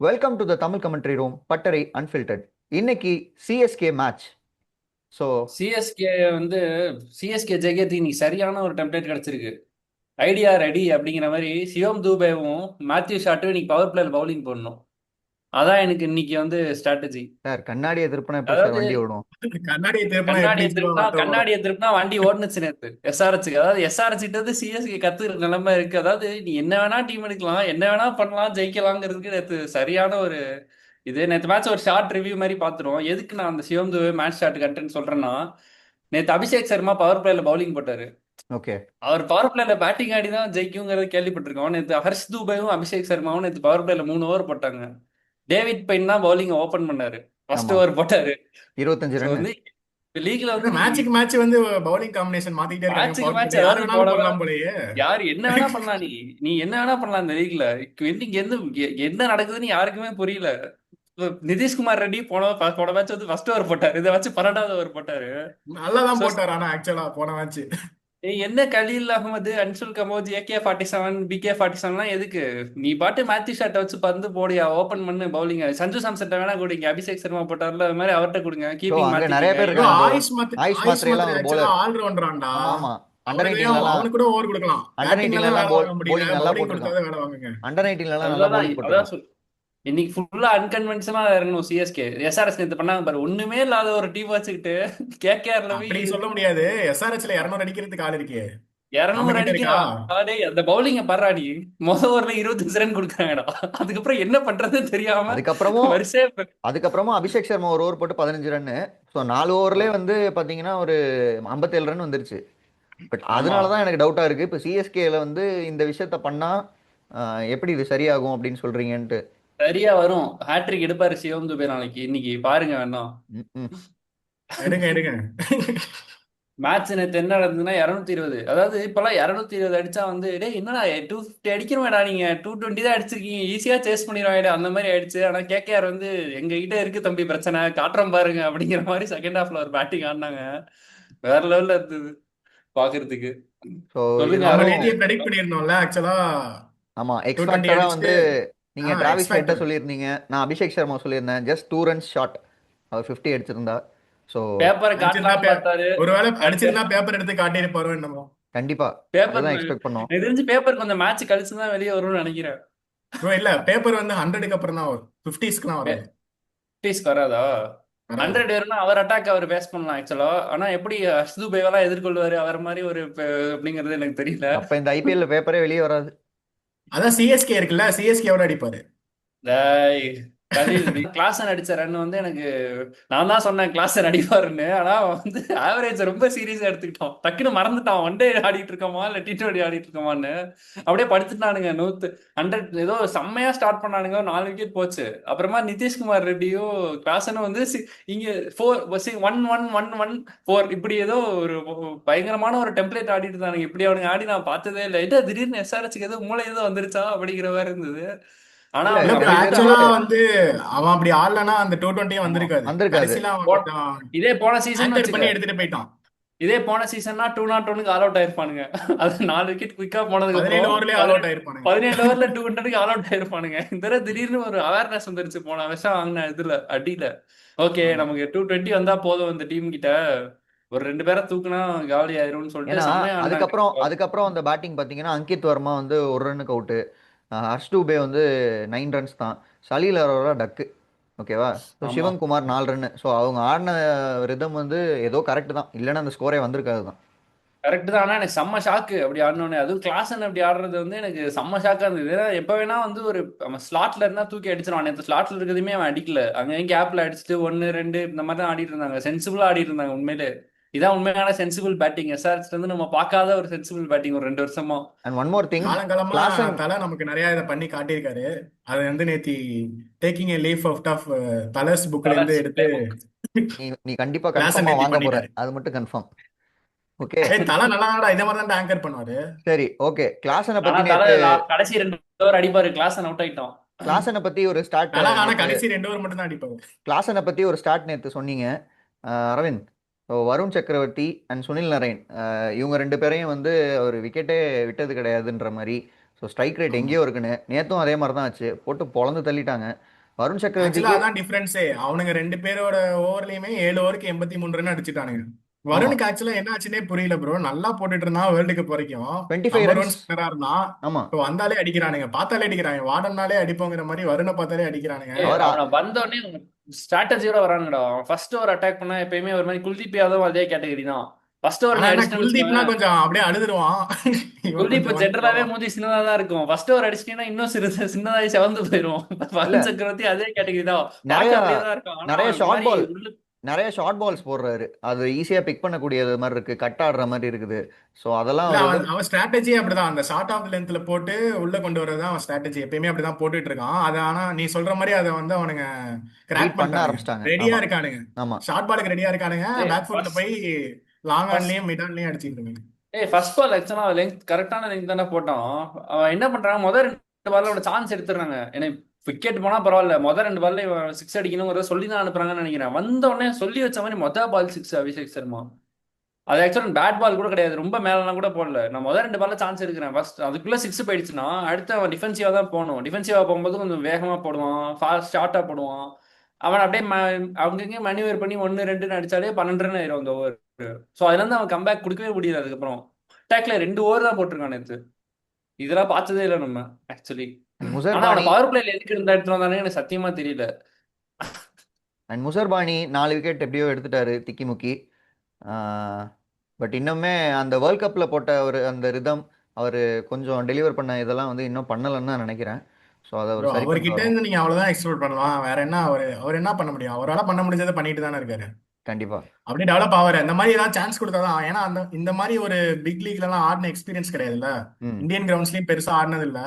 Welcome to the Tamil commentary room பட்டறை unfiltered. இன்னைக்கு CSK match. So CSK வந்து CSK ஜெயிக்கிறதுக்கு இன்னைக்கு சரியான ஒரு டெம்ப்ளேட் கிடைச்சிருக்கு. ஐடியா ரெடி அப்படிங்கிற மாதிரி சிவம் தூபேவும் மேத்யூ ஷாட்டும் இன்னைக்கு பவர் பிளேல பவுலிங் போடணும். அதான் எனக்கு இன்னைக்கு வந்து ஸ்ட்ராட்டஜி. சார், கண்ணாடியை திருப்பினா எப்படி சார் அதாவது வண்டி ஓடும்? கண்ணாடியை திருப்பினா எப்படி கண்ணாடியை ஜீவா திருப்பினா வண்ட ஓடும்? கண்ணாடியை திருப்பினா வண்டி ஓடுனுச்சு நேத்து எஸ்ஆர்ஹெச்சுக்கு. அதாவது எஸ்ஆர்ஹெச் சிஎஸ்கே கத்துக்கிற நிலைமை இருக்கு. அதாவது நீ என்ன வேணா டீம் எடுக்கலாம், என்ன வேணா பண்ணலாம், ஜெயிக்கலாங்கிறதுக்கு நேத்து சரியான ஒரு நேத்து மேட்ச் ஒரு ஷார்ட் ரிவ்யூ மாதிரி பாத்துருவோம். எதுக்கு நான் அந்த சிவம் தூபே மேட்ச் ஷாட் கண்டென்ட் சொல்றேன்னா, நேத்து அபிஷேக் சர்மா பவர் பிளேல பவுலிங் போட்டாரு. ஓகே. அவர் பவர் பிளேல பேட்டிங் ஆடி தான் ஜெயிக்குங்கிறது கேள்விப்பட்டிருக்கோம். நேற்று ஹர்ஷ் தூபையும் அபிஷேக் சர்மாவும் நேற்று பவர் பிளேல 3 ஓவர் போட்டாங்க. டேவிட் பெயின் தான் பவுலிங் ஓபன் பண்ணாரு. ஃபர்ஸ்ட் ஆமா, ஓவர் போட்டாரு. 25 ஸோ ரன்னு. வந்து லீக்ல வந்து நீ மேட்சுக்கு மேட்ச் வந்து பவுலிங் காம்பினேஷன் மாத்திக்கிட்டே இருக்காங்க. மேட்சுக்கு பவர் மேட்ச் பிளே யாரு ஏதாவது வேணாலும் போடலாம். போடலாம் போலயே. யாரு என்ன வேணா பண்ணலாம். நீ நீ என்ன வேணா பண்ணலாம் இந்த லீக்ல. இன்னைக்கு என்ன நடக்குதுன்னு யாருக்குமே புரியல. நிதிஷ்குமார் ரெட்டி போன மேட்ச் வந்து ஃபர்ஸ்ட் ஓவர் போட்டாரு. இதை வச்சு 12வது ஓவர் போட்டாரு. நல்லாதான் ஸோ போட்டாரு ஆனா ஆக்சுவலா போன மேட்ச். என்ன கலீல் அகமது, அன்சுல் கமோஜ், AK-47, BK-47 எதுக்கு? நீ பாட்டு மேத்யூ ஷாட்டை வச்சு பந்து போடியா, ஓபன் பண்ணு பவுலிங். சஞ்சு சாம்சன் வேணா கொடுங்க, அபிஷேக் சர்மா போட்டார்ல அது மாதிரி அவர்கிட்ட கொடுங்க, ஸோ கீப்பிங் அங்க நிறைய மாத்திக்கங்க. பேர் ப்ரோ இருக்காங்க ப்ரோ. ஆயுஷ் மாத்ரி ஆயுஷ் ஆயுஷ் மாத்திரையெல்லாம் மாத்ரி ஒரு ஆக்சுவலா போலர். ஆல்ரவுண்டரான்டா. ஆமா. அண்டர் அவனையும் 19லலாம் அவனுக்கு கூட ஓவர் கொடுக்கலாம். அண்டர் பேட்டிங்ல தான் 19லலாம் வேலை வாங்க முடியல, போலிங் நல்லா பவுலிங் போட்டிருக்கான். கொடுத்தாதான் வேலை வாங்குங்க. அண்டர் 19லலாம் நல்லா அதுதான் போலிங் அதான் போட்டிருக்கான். இன்னைக்கு ஃபுல்லா அன்கன்வென்ஷனா இருக்கணும் சிஎஸ்கே. எஸ்ஆர்எஸ் நேத்து பண்ணாங்க பாரு, ஒண்ணுமே இல்லாத ஒரு டீம் வச்சுக்கிட்டு கேகேஆர்ல போய் அப்படி சொல்ல முடியாது. SRHல 200 அடிக்கிறதுக்கு ஆள் இருக்கே. நம்ம 200 கிட்ட அடிக்க இருக்கா? அந்த பவுலிங்க பர்றாடி. முதல் ஓவர்ல 25 ரன் கொடுக்குறாங்கடா. அதுக்கப்புறம் என்ன பண்றதுன்னு தெரியாம அதுக்கப்புறமும் வரிசையா அதுக்கப்புறமும் அபிஷேக் சர்மா ஒரு ஓவர் போட்டு 15 ரன்னு. ஸோ 4 ஓவர்லேயே வந்து பார்த்தீங்கன்னா ஒரு 57 ரன் வந்துருச்சு. பட் ஆமா, அதனால தான் எனக்கு டவுட்டாக இருக்குது. இப்போ சிஎஸ்கேல வந்து இந்த விஷயத்த பண்ணால் எப்படி இது சரியாகும் அப்படின்னு சொல்கிறீங்கன்ட்டு. சரியா வரும். ஹாட்ரிக் எடுப்பாரு சிவம் துபே நாளைக்கு. இன்னைக்கு பாருங்க வேணாம். ம், ம். எடுங்க எடுங்க. மேட்ச் நேற்று என்ன நடந்ததுன்னா 220. அதாவது இப்பெல்லாம் 220 அடிச்சா வந்து டேய் என்னடா 250 அடிக்கிறோமேடா, நீங்க 220 தான் அடிச்சிருக்கீங்க, ஈஸியா சேஸ் பண்ணிடுவாங்க அந்த மாதிரி ஆயிடுச்சு. ஆனா கேகேஆர் வந்து எங்க கிட்ட இருக்கு தம்பி பிரச்சனை, காட்டுறோம் பாருங்க அப்படிங்கிற மாதிரி செகண்ட் ஹாஃப்ல ஒரு பேட்டிங் ஆடினாங்க. வேற லெவல்ல இருந்தது பாக்குறதுக்கு. ஸோ சொல்லுங்க நம்ம இருந்தாலும் அருண். நேத்தியே ப்ரெடிக்ட் பண்ணியிருந்தோம்ல ஆக்சுவலா. ஆமாம், எக்ஸ் 220 ஃபேக்டராக அடிச்சுட்டு வந்து நீங்கள் எக்ஸ் டிராவிஸ் ஹெட்டை ஃபேக்டர். சொல்லியிருந்தீங்க, நான் அபிஷேக் சர்மா சொல்லியிருந்தேன். Just 2 runs short. அவர் 50 அடிச்சிருந்தா. ஸோ பேப்பரை அடிச்சிருந்தா காட்டலாம்னு பார்த்தாரு. ஒருவேளை அடுத்து அடிச்சிருந்தா பேப்பர் எடுத்து காட்டியிருப்பாரோ என்னமோ. கண்டிப்பாக பேப்பர் அதுதான் எக்ஸ்பெக்ட் பண்ணோம். எனக்கு தெரிஞ்சு பேப்பர் கொஞ்சம் மேட்ச் கழிச்சு தான் வெளியே வரும்னு நினைக்கிறேன். ப்ரோ இல்ல, பேப்பர் வந்து 100க்கு அப்புறம் தான் வரும், 50ஸ்க்குலாம் வராது. பீஸ்க்கு வராதா? வராது. 100 வரும்னா அவர் அட்டாக் அவர் பேஸ் பண்ணலாம் ஆக்சுவலா. ஆனா எப்படி ஹர்ஷ்து பேவெல்லாம் எதிர்கொள்வாரு அவர் மாதிரி ஒரு அப்படிங்கிறது எனக்கு தெரியல. அப்போ இந்த ஐபிஎல்ல பேப்பரே வெளியே வராது. அதான் சிஎஸ்கே இருக்குல்ல, சிஎஸ்கே எவ்வளோ அடிப்பாரு? டேய், கலீல் கிளாசன் அடிச்ச ரன் வந்து எனக்கு, நான் தான் சொன்னேன் கிளாசன் அடிப்பாருன்னு. ஆனா வந்து ஆவரேஜ் ரொம்ப சீரியஸா எடுத்துக்கிட்டோம். டக்குன்னு மறந்துட்டான் ஒன் டே ஆடிட்டு இருக்கோமா இல்ல T20 ஆடிட்டு இருக்கோமான்னு. அப்படியே படுத்துட்டானுங்க. 100 ஏதோ செம்மையா ஸ்டார்ட் பண்ணானுங்க, 4 விக்கெட் போச்சு. அப்புறமா நிதிஷ்குமார் ரெட்டியும் கிளாசனும் வந்து இங்க 4 1 1 1 1 4 இப்படி ஏதோ ஒரு பயங்கரமான ஒரு டெம்ப்ளேட் ஆடிட்டு இருந்தானுங்க. இப்படி அவனுங்க ஆடி நான் பார்த்ததே இல்லை. ஏதோ திடீர்னு SRHக்கு ஏதோ மூளை ஏதோ வந்துருச்சா அப்படிங்கிற மாதிரி இருந்தது. ஆனா இல்லை, இல்ல அவனுக்கு ப்ரோ, அப்படி நம்மளுக்கு விட்டா ஆக்சுவலா வந்து வந்து அவன் அப்படி ஆடலனா அந்த 220 ஆமாம் வந்திருக்காது. வந்திருக்காது. கடைசியில அவன் போ- கொஞ்சம் இதே போன சீசன் ஆங்கர் வச்சுக்க. பண்ணி எடுத்துட்டு போயிட்டான். இதே போன சீசன்னா 201க்கு ஆல் அவுட் ஆயிருப்பானுங்க. அது 4 விக்கெட் குயிக்கா போனதுக்கு 17 அப்புறம் ஓவர்லயே ஆல் அவுட் ஆயிருப்பானுங்க. 17 ஓவர்ல 200க்கு ஆல் அவுட் ஆயிருப்பானுங்க. இந்த தடவை திடீர்னு ஒரு அவேர்னஸ் வந்துருச்சு போன வருஷம் வாங்கின இதுல அடியில. ஓகே ஆமா. நமக்கு 220 வந்தா போதும் இந்த டீம் கிட்ட, ஒரு 2 பேரை தூக்குனா காலி ஆயிரும்னு சொல்லிட்டு ஏன்னா செம்மையா ஆடினாங்க. அதுக்கப்புறம் அந்த பேட்டிங் பார்த்தீங்கன்னா அங்கித் வர்மா வந்து 1 ரன்னுக்கு அவுட்டு. ஹர்ஷ் டூபே வந்து 9 ரன்ஸ் தான். சலீல் அரோரா டக்கு. ஓகேவா? ஸோ ஆமா, சிவன்குமார் 4 ரன்னு. ஸோ அவங்க ஆடின ரிதம் வந்து ஏதோ கரெக்டு தான், இல்லைன்னா அந்த ஸ்கோரே வந்திருக்காது தான். கரெக்ட் தான். ஆனா எனக்கு செம்ம ஷாக்கு அப்படி ஆடனோடனே. அதுவும் கிளாஸ் அப்படி ஆடுறது வந்து எனக்கு செம்ம ஷாக்கா இருந்தது. ஏன்னா எப்ப வேணா வந்து ஒரு அவன் ஸ்லாட்ல இருந்தா தூக்கி அடிச்சிருவான். நேற்று ஸ்லாட்ல இருக்கிறதுமே அவன் அடிக்கல. அங்கேயும் கேப்ல அடிச்சுட்டு 1 2 இந்த மாதிரி தான் ஆடிட்டு இருந்தாங்க. சென்சிபிளா ஆடிட்டு இருந்தாங்க உண்மையிலே. இதான் உண்மையான சென்சிபிள் பேட்டிங். எஸ்ஆர்எச் வந்து நம்ம பார்க்காத ஒரு சென்சிபிள் பேட்டிங் ஒரு 2 வருஷமா. And one more thing. காலங்காலமா கிளாசன். தலை நமக்கு நிறைய இதை பண்ணி காட்டியிருக்காரு. அது வந்து நேத்தி taking a leaf out of தலர்ஸ் புக்ல இருந்து எடுத்து நீ கண்டிப்பா கிளாஸை கன்ஃபார்மா நேத்தி வாங்க போற, பண்ணிட்டாரு. அது மட்டும் கன்ஃபார்ம். ஓகே. ஏய் தலை நல்லா இதை மாதிரி தான் ஆங்கர் பண்ணுவாரு. சரி, ஓகே. கிளாசனை ஆனா பத்தி தலை நேத்து கடைசி 2 ஓவர் அடிப்பாரு. கிளாஸ் அவுட் ஆயிட்டோம். கிளாசனை பத்தி ஒரு ஸ்டார்ட் தலை ஆனா நேத்து கடைசி 2 ஓவர் மட்டும் தான் அடிப்பாரு. கிளாசனை பத்தி ஒரு ஸ்டார்ட் நேத்து சொன்னீங்க, அரவிந்த். ஸோ வருண் சக்கரவர்த்தி அண்ட் சுனில் நரேன், இவங்க 2 பேரையும் வந்து ஒரு விக்கெட்டே விட்டது கிடையாதுன்ற மாதிரி. ஸோ ஸ்ட்ரைக் ரேட் ஆமா. எங்கேயோ இருக்குன்னு நேற்றும் அதே மாதிரி தான் ஆச்சு, போட்டு பொழந்து தள்ளிட்டாங்க. வருண் ஆக்சுவலா சக்கரவர்த்திக்கு அதான் டிஃபரன்ஸே. அவனுங்க 2 பேரோட ஓவர்லயுமே 7 ஓவருக்கு 83 ரன் அடிச்சுட்டானுங்க. ஆமா வருணுக்கு ஆக்சுவலா என்ன ஆச்சுன்னே புரியல ப்ரோ. நல்லா போட்டுட்டு இருந்தான் வேர்ல்டு கப் வரைக்கும். 25 நம்பர் ரன்ஸ். ஒன் ஸ்பின்னரா இருந்தான். ஆமா இப்போ வந்தாலே அடிக்கிறானுங்க, பார்த்தாலே அடிக்கிறாங்க. வார்டன்னாலே அடிப்போங்கிற மாதிரி வருணை பார்த்தாலே அடிக்கிறானுங்க. அவர் அவனை வந்தோடனே ஸ்ட்ராட்டஜியோட வரானுங்கடா. ஃபர்ஸ்ட் ஓவர் அட்டாக் பண்ணா எப்பயுமே ஒரு மாதிரி குல்தீப் யாதவ் அதே கேட்டகரி தான். ஃபர்ஸ்ட் ஓவர் ஆனா நீ என்ன அடிச்சிட்டேன்னு குல்தீப்னா வச்சுக்கோங்க. கொஞ்சம் அப்படியே அழுதுருவான். இவன் குல்தீப் கொஞ்சம் ஜென்ரலாவே வந்துருவான். மூஞ்சி சின்னதா தான் இருக்கும். ஃபர்ஸ்ட் ஓவர் அடிச்சிட்டீங்கன்னா இன்னும் சின்னதாகி செவந்து போயிடும். இல்ல வருண் சக்கரவர்த்தி அதே கேட்டகரி தான். நிறைய பார்க்க அப்படியே தான் இருக்கான். ஆனா நிறைய ஒரு ஷார்ட் மாதிரி பால் உள்ள நிறைய ஷார்ட் பால்ஸ் போடுறாரு. அது ஈஸியா பிக் பண்ணக்கூடியது மாதிரி இருக்கு, கட் ஆடுற மாதிரி இருக்குது. ஸோ அதெல்லாம் இல்ல அவர் இது அவன் அவன் ஸ்ட்ராட்டஜி அப்படிதான். அந்த ஷார்ட் ஆஃப் லென்த்ல போட்டு உள்ள கொண்டு வரதான் அவன் ஸ்ட்ராட்டஜி. எப்பயுமே அப்படிதான் போட்டுட்டு இருக்கான். அது ஆனா நீ சொல்ற மாதிரி அதை வந்து அவனுங்க கிராக் ரீட் பண்ண பண்ணிட்டானுங்க. ஆரம்பிச்சிட்டாங்க. ரெடியா ஆமா இருக்கானுங்க. ஆமா. ஷார்ட் பாலுக்கு ரெடியா இருக்கானுங்க. பேக் ஃபுட்ல ஃபர்ஸ்ட் போய் லாங் ஃபர்ஸ்ட் ஆன்லயும் மிட் ஆன்லயும் அடிச்சிட்டு இருக்காங்க. ஃபர்ஸ்ட் பால் ஆக்சுவலா லெங்க் கரெக்டான லெங்க் தானே போட்டான். அவன் என்ன பண்றாங்க, முதல் 2 பால்ல அவன சான்ஸ் எடுத்துறாங்க. ஏன்னா விக்கெட் போனா பரவாயில்ல, முதல் 2 பால்ல இவன் 6 அடிக்கணுங்கிறத சொல்லி தான் அனுப்புறாங்கன்னு நினைக்கிறேன். வந்த உடனே சொல்லி வச்ச மாதிரி மொதல் பால் 6 அபிஷேக் சர்மா. அது ஆக்சுவலா பேட் பால் கூட கிடையாது, ரொம்ப மேலலாம் கூட போடல. நான் முதல் 2 பால்ல சான்ஸ் எடுக்கிறேன், ஃபர்ஸ்ட் அதுக்குள்ள 6 போயிடுச்சுன்னா அடுத்து அவன் டிஃபென்சிவா தான் போகணும். டிஃபென்சிவா போகும்போது கொஞ்சம் வேகமா போடுவான், ஃபாஸ்ட் ஷார்ட்டா போடுவான். அவன் அப்படியே அங்கங்கே மனிவர் பண்ணி 1 2 அடிச்சாலே 12 ரன் ஆயிரும் அந்த ஓவர். ஸோ அதுல இருந்து அவன் கம்பேக் கொடுக்கவே முடியாது. அதுக்கப்புறம் அட்டாக்ல 2 ஓவர் தான் போட்டிருக்கான் நேத்து. இதெல்லாம் பார்த்ததே இல்லை நம்ம ஆக்சுவலி. அண்ட் ஆனா அவனை முசர்பானி பவர் பிளேல எதுக்கு இருந்த இடத்துல வந்தானே எனக்கு சத்தியமா தெரியல. அண்ட் முசர்பானி 4 விக்கெட் எப்படியோ எடுத்துட்டாரு திக்கி முக்கி. பட் இன்னுமே அந்த வேர்ல்ட் கப்பில் போட்ட ஒரு அந்த ரிதம் அவர் கொஞ்சம் டெலிவர் பண்ண இதெல்லாம் வந்து இன்னும் பண்ணலைன்னு தான் நினைக்கிறேன். ஸோ அதை ப்ரோ அவர் சரி பண்ணிட்டு அவர்கிட்ட வரணும். இருந்து நீங்க அவ்வளவுதான் எக்ஸ்பெக்ட் பண்ணலாம். வேற என்ன அவர் என்ன பண்ண முடியும்? அவரால பண்ண முடிஞ்சதை பண்ணிட்டு தானே இருக்காரு. கண்டிப்பாக. அப்படி டெவலப் ஆவாரு. அந்த மாதிரி ஏதாவது சான்ஸ் கொடுத்தாதான். ஏன்னா இந்த மாதிரி ஒரு பிக் லீக்ல எல்லாம் ஆடின எக்ஸ்பீரியன்ஸ் கிடையாதுல்ல. ம். இந்தியன் கிரவுண்ட்ஸ்லயும் பெருசா ஆடினது இல்ல.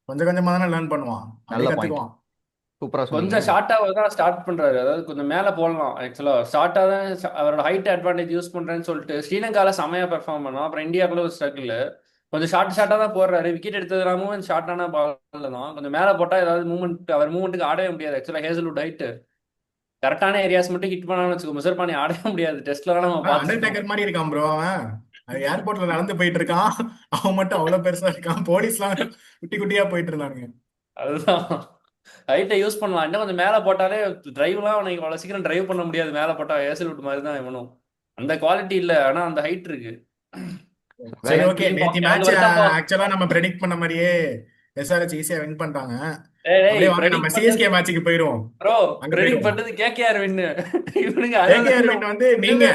கொஞ்சம் கொஞ்சமா தானே லேர்ன் பண்ணுவான், நல்ல அப்படியே பாயிண்ட். கத்துக்குவான். சூப்பராக சொன்னீங்க. கொஞ்சம் ஷார்ட்டா தான் ஸ்டார்ட் பண்றாரு. அதாவது கொஞ்சம் மேல போடலாம். ஆக்சுவலா ஷார்ட்டா தான் அவரோட ஹைட் அட்வான்டேஜ் யூஸ் பண்றேன்னு சொல்லிட்டு ஸ்ரீலங்கால செமையா பெர்ஃபார்ம் பண்ணோம். அப்புறம் இந்தியாக்குள்ள ஒரு ஸ்ட்ரகிள். கொஞ்சம் ஷார்ட்டா தான் போடுறாரு. விக்கெட் எடுத்ததுலாமும் ஷார்ட்டான பால்ல தான். கொஞ்சம் மேல போட்டா ஏதாவது மூவ்மெண்ட், அவர் மூவ்மெண்ட்டுக்கு ஆடவே முடியாது. ஆக்சுவலா ஹேசல்வுட் ஹைட் கரெக்டான ஏரியாஸ் மட்டும் ஹிட் பண்ணான்னு வச்சுக்கோ, முசர்பானி ஆடவே முடியாது. டெஸ்ட்லாம் நம்ம பார்த்துருக்கோம். அண்டர்டேக்கர் மாதிரி இருக்கான் ப்ரோ அவன். அது ஏர்போர்ட்ல நடந்து போயிட்டு இருக்கான். அவன் மட்டும் அவ்வளவு பெருசா இருக்கான். போலீஸ்லாம் குட்டி குட்டியா போயிட்டு இருந்தானுங்க. அதுதான் ஹைட்டை யூஸ் பண்ணலாம். இன்னும் கொஞ்சம் மேலே போட்டாலே டிரைவ்லாம் அவனுக்கு அவ்வளோ சீக்கிரம் டிரைவ் பண்ண முடியாது. மேலே போட்டா ஏசல்வுட் மாதிரி தான் இவனும். அந்த குவாலிட்டி இல்லை, ஆனால் அந்த ஹைட் இருக்கு. சரி வேற ஓகே. நேத்தி எனக்கு மேட்ச் வருத்தப்பா. ஆக்சுவலா நம்ம ப்ரெடிக்ட் பண்ண மாதிரியே SRH ஈஸியா வின் பண்ணிட்டாங்க. டேய் அப்படியே வாங்க நம்ம ப்ரெடிக்ட் பண்ணது CSK மேட்சுக்கு போயிடுவோம். ப்ரோ, அங்க ப்ரெடிக்ட் போயிடுவோம். பண்ணது KKR வின்னு. இவனுங்க KKR வின் வந்து நீங்க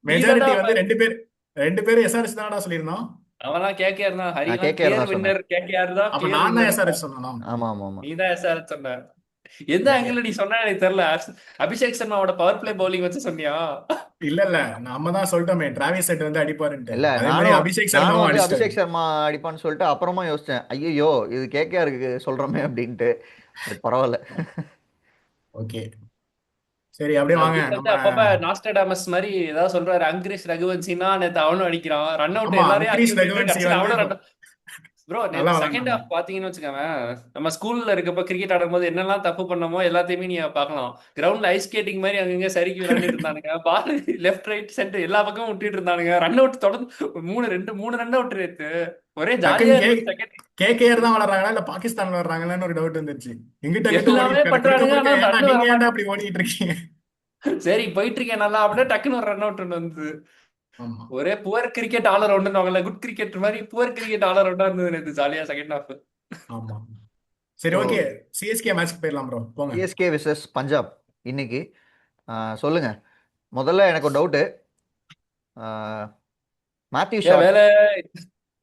நீ மெஜாரிட்டி தான்டா. வந்து 2 பேர் SRH தானடா சொல்லியிருந்தோம். அவன்லாம் KKR தான். நான் ஹரிவன் கேகேஆர் கிளியர் தான் சொன்னேன். வின்னர். KKR தான் அப்ப கிளியர் நான் தான் வின்னர். SRH சொன்னோம். ஆமாம் ஆமாம் ஆமாம். நீ தான் SRH சொன்ன. எந்த ஓகே. ஆங்கிள் நீ சொன்ன எனக்கு தெரியல. அபிஷேக் சர்மாவோட பவர் பிளே பவுலிங் வச்சு சொன்னியா? இல்ல நம்ம தான் சொல்லிட்டோமே டிராவிஸ் செட் வந்து அடிப்பாருன்ட்டு. இல்லை அதே மாதிரி நானும் அபிஷேக் நானும் சர்மாவும் வந்து அடிச்சிட்டாரு. அபிஷேக் சர்மா அடிப்பான்னு சொல்லிட்டு அப்புறமா யோசித்தேன், ஐயோ இது கேகேஆருக்கு சொல்கிறோமே அப்படின்ட்டு. பட் பரவாயில்ல. ஓகே சரி அப்படியே வாங்க அஜித் வந்து நம்ம. அப்பப்ப நாஸ்டாடாமஸ் மாதிரி ஏதாவது சொல்றாரு. அங்கிரீஷ் ரகுவன்சினா நேத்து அவனும் அடிக்கிறான். ரன் அவுட் ஆமா எல்லாரையும் அங்கிரீஷ் அடிச்சு விட்டு ரகுவன்சி கடைசியில் வந்து அவனும் ரன். ப்ரோ நல்லா நேற்று செகண்ட் விளாண்டாங்க. ஹாஃப் பாத்தீங்கன்னு வச்சுக்கோங்க, நம்ம ஸ்கூல்ல இருக்கப்ப கிரிக்கெட் ஆடும்போது என்னெல்லாம் தப்பு பண்ணமோ எல்லாத்தையுமே நீ பார்க்கலாம். கிரவுண்ட்ல ஐஸ் ஸ்கேட்டிங் மாதிரி அங்கங்க சறுக்கி விளையாண்டுட்டு இருந்தானுங்க. பால் லெஃப்ட் ரைட் சென்டர் எல்லா பக்கமும் விட்டுட்டு இருந்தானுங்க. ரன் அவுட் தொடர்ந்து 3 ரன் அவுட் நேத்து. ஒரே ஜாலியா டக்குன்னு இருந்துச்சு செகண்ட். KKR தான் வளர்றாங்களா இல்ல பாகிஸ்தான் வளர்றாங்களான்னு ஒரு டவுட் வந்துருச்சு. எங்கிட்ட அங்கிட்ட ஓடிட்டு எல்லாமே இருக்காரு. குறுக்க பண்றானுங்க, குறுக்க ஆனா ஏன்டா ரன் நீங்க வர ஏன்டா மாட்டேன். அப்படி ஓடிட்டு இருக்கீங்க? சரி போயிட்டு இருக்கேன் நல்லா, அப்படியே டக்குன்னு ஒரு ரன் அவுட் வந்து. ஆமா ஒரே poor cricket all around, good cricket மாதிரி புவர் கிரிக்கெட் ஆல் அரவுண்டா இருந்தது நேத்து ஜாலியா செகண்ட் ஹாஃப். ஆமா சரி ஸோ ஓகே. CSK மேட்ச்க்கு போயிடலாம் ப்ரோ போங்க. சிஎஸ்கே விசஸ் பஞ்சாப் இன்னைக்கு. சொல்லுங்க. முதல்ல எனக்கு ஒரு டவுட்டு. மேத்யூ ஏ ஷாட் வேலை.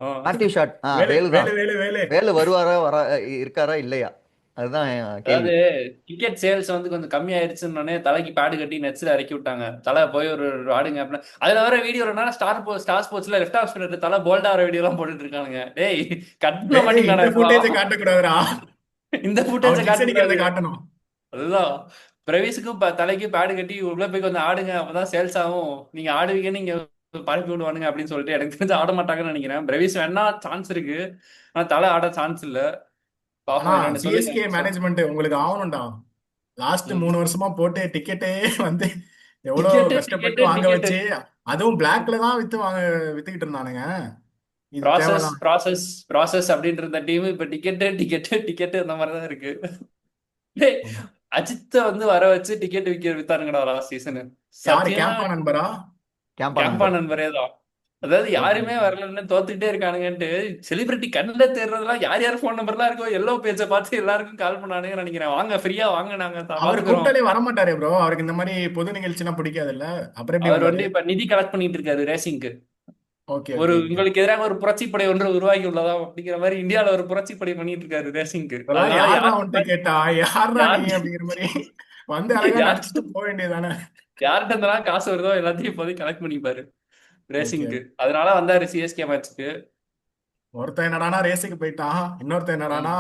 ஆ. மேத்யூ ஷாட் வேலு வேலு தான். வேலு வேலு வேலு வேலு வருவாரா இருக்காரா இல்லையா, அதுதான் கேள்வி. அதாவது டிக்கெட் சேல்ஸ் வந்து கொஞ்சம் கம்மியாயிருச்சுன்னு தலைக்கு பேடு கட்டி நெட்ஸ்ல இறக்கி விட்டாங்க. தலை போய் ஒரு ஆடுங்க அப்படின்னு. அதுல வர வீடியோ ஸ்டார் ஸ்போர்ட்ஸ்ல லெஃப்ட் ஆஃப் ஸ்பின்னர் தலை போல்டா வர வீடியோ எல்லாம் போட்டுட்டு இருக்கானுங்க. டேய் கட்டின டேய் இந்த மாட்டீங்களாடா ஃபுட்டேஜை இப்பெல்லாம். காட்டக்கூடாதுடா. இந்த அவர் ஃபுட்டேஜை சிக்ஸ் காட்டக்கூடாது. அடிக்கிறத காட்டணும். அதுதான் பிரவீஸுக்கும் தலைக்கு பேடு கட்டி உள்ள போய் கொஞ்சம் ஆடுங்க, அப்பதான் சேல்ஸ் ஆகும். நீங்க ஆடுவீங்கன்னு நீங்க பரப்பி விடுவானுங்க அப்படின்னு சொல்லிட்டு எனக்கு தெரிஞ்சு ஆட மாட்டாங்கன்னு நினைக்கிறேன். பிரவீஸ் வேணா சான்ஸ் இருக்கு, ஆனா தலை ஆட சான்ஸ் இல்ல. ஆனா பாப்போம் என்னன்னு CSK சொல்லுங்க. மேனேஜ்மெண்ட் உங்களுக்கு ஆகணும்டா. லாஸ்ட் 3 வருஷமா போட்டு டிக்கெட்டே வந்து எவ்வளவு டிக்கெட்டு கஷ்டப்பட்டு டிக்கெட்டு வாங்க டிக்கெட்டு வச்சு, அதுவும் பிளாக்ல தான் வித்துக்கிட்டு இருந்தானுங்க. இது ப்ராசஸ் தேவைதான். ப்ராசஸ் ப்ராசஸ் அப்படின்ற இந்த டீம் இப்ப டிக்கெட்டு அந்த மாதிரிதான் இருக்கு. டேய், அஜித்த வந்து வர வச்சு டிக்கெட் வித்தானுங்கடா லாஸ்ட் சீசனு. யாரு சத்தியமா கேம்பா நண்பரா? கேம்பா கேம்பா நண்பர். நண்பரே தான். அதாவது ஓகே யாருமே ஓகே. வரலன்னு தோத்துக்கிட்டே இருக்கானுங்கன்ட்டு செலிபிரிட்டி கண்ணில் தேடுறதுலாம் யார் யார் ஃபோன் நம்பர்லாம் இருக்கோ எல்லோ பேஜை பார்த்து எல்லாருக்கும் கால் பண்ணானுங்கன்னு நினைக்கிறேன். வாங்க ஃப்ரீயா வாங்க, நாங்க அவர் பாத்துக்கிறோம். கூப்பிட்டாலே வரமாட்டாரே ப்ரோ. அவருக்கு இந்த மாதிரி பொது நிகழ்ச்சினா பிடிக்காது இல்ல, அப்புறம் எப்படி அவர் வந்தாரு? வந்து இப்ப நிதி கலெக்ட் பண்ணிட்டு இருக்காரு ரேசிங்க்கு. ஓகே ஒரு ஓகே ஓகே. உங்களுக்கு எதிராக ஒரு புரட்சிப்படை ஒன்று உருவாகி உள்ளதா அப்படிங்கிற மாதிரி இந்தியாவில ஒரு புரட்சிப்படை பண்ணிட்டு இருக்காரு ரேசிங்க்கு. இதெல்லாம் அதனால யாரா யார் அவன்கிட்ட கேட்டா, யாரா நீ யார் அப்படிங்கிற மாதிரி வந்து அழகா யார் நடிச்சுட்டு போக வேண்டியதானே. யார்கிட்ட இருந்தெல்லாம் காசு வருதோ எல்லாத்தையும் இப்போதைக்கு கலெக்ட் பண்ணிப்பாரு ஓகே. ரேசிங்க்கு. அதனால வந்தாரு சிஎஸ்கே மேட்ச்க்கு. ஒருத்தன் என்னடானா ரேஸுக்கு போயிட்டான், இன்னொருத்தன் என்னடானா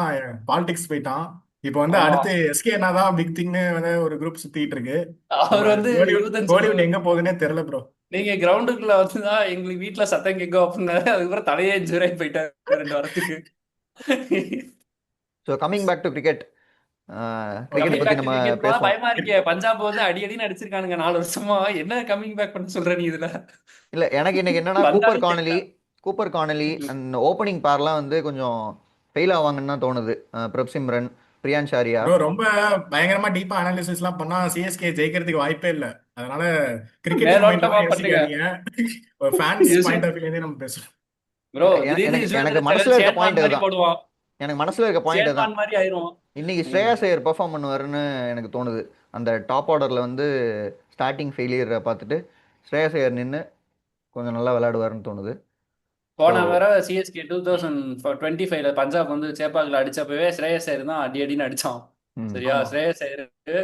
பாலிடிக்ஸ் போயிட்டான். இப்போ வந்து ஆமா, அடுத்து எஸ்கே என்னதான் பிக் திங்னு வந்து ஒரு குரூப் சுத்திட்டு இருக்கு. நம்ம அவர் வந்து கோலிவுட் 25 கோலிவுட் எங்க போகுதுன்னே தெரியல ப்ரோ. நீங்க கிரவுண்டுக்குள்ள வந்துதான் எங்களுக்கு வீட்டுல சத்தம் கேட்கும் அப்படின்னாரு. அதுக்கப்புறம் தலையே இன்ஜூரி ஆகி போயிட்டாரு 2 வாரத்துக்கு. So coming back to cricket. கிரிக்கெட்டை கம்மிங் ஓகே. பற்றி பேக் டு நம்ம கிரிக்கெட் போனா பேசுவோம். பயமா இருக்கே. பஞ்சாப் வந்து அடி அடின்னு அடிச்சிருக்கானுங்க 4 வருஷமா. என்ன கம்மிங் பேக் பண்ண சொல்ற நீ இதுல? இல்லை, எனக்கு இன்னைக்கு என்னன்னா வந்தாலும் ஜெயிக்கல. கூப்பர் கானலி அந்த ஓப்பனிங் பேர்லாம் வந்து கொஞ்சம் ஃபெயில் ஆவாங்கன்னு தான் தோணுது. பிரப் சிம்ரன், பிரியான் ஷாரியா. ப்ரோ ரொம்ப பயங்கரமா டீப்பா அனாலிசிஸ் எல்லாம் பண்ணா சிஎஸ்கே ஜெயிக்கிறதுக்கு வாய்ப்பே இல்லை. அதனால கிரிக்கெட்டிங் மேலோட்டமா பாயிண்ட்லாம் பண்ணுங்க. யோசிக்காதீங்க. ஒரு ஃபேன்ஸ் பாயிண்ட் ஆஃப் வியூலேருந்தே நம்ம பேசுறோம். ப்ரோ இல்லை, திடீர்னு எனக்கு எனக்கு யுஸ்வேந்திர மனசில் சகல் இருக்க ஷேன்வான் பாயிண்ட் மாதிரி அதுதான். போடுவான். எனக்கு மனசில் இருக்க பாயிண்ட் அதுதான். ஷேன்வான் மாதிரி ஆயிரும். இன்னைக்கு ம். ஸ்ரேயாஸ் ஐயர் பெர்ஃபார்ம் பண்ணுவாருன்னு எனக்கு தோணுது. அந்த டாப் ஆர்டரில் வந்து ஸ்டார்டிங் ஃபெயிலியரை பார்த்துட்டு ஸ்ரேயாஸ் ஐயர் நின்று கொஞ்சம் நல்லா விளையாடுவாருன்னு தோணுது. ஸோ போன வர சிஎஸ்கே 2025ல பஞ்சாப் வந்து சேப்பாக்ல அடிச்சப்பவே ஸ்ரேயஸ் ஐயர் தான் அடி அடின்னு அடிச்சான். சரியா? ஆமா. ஸ்ரேயஸ் ஐயருக்கு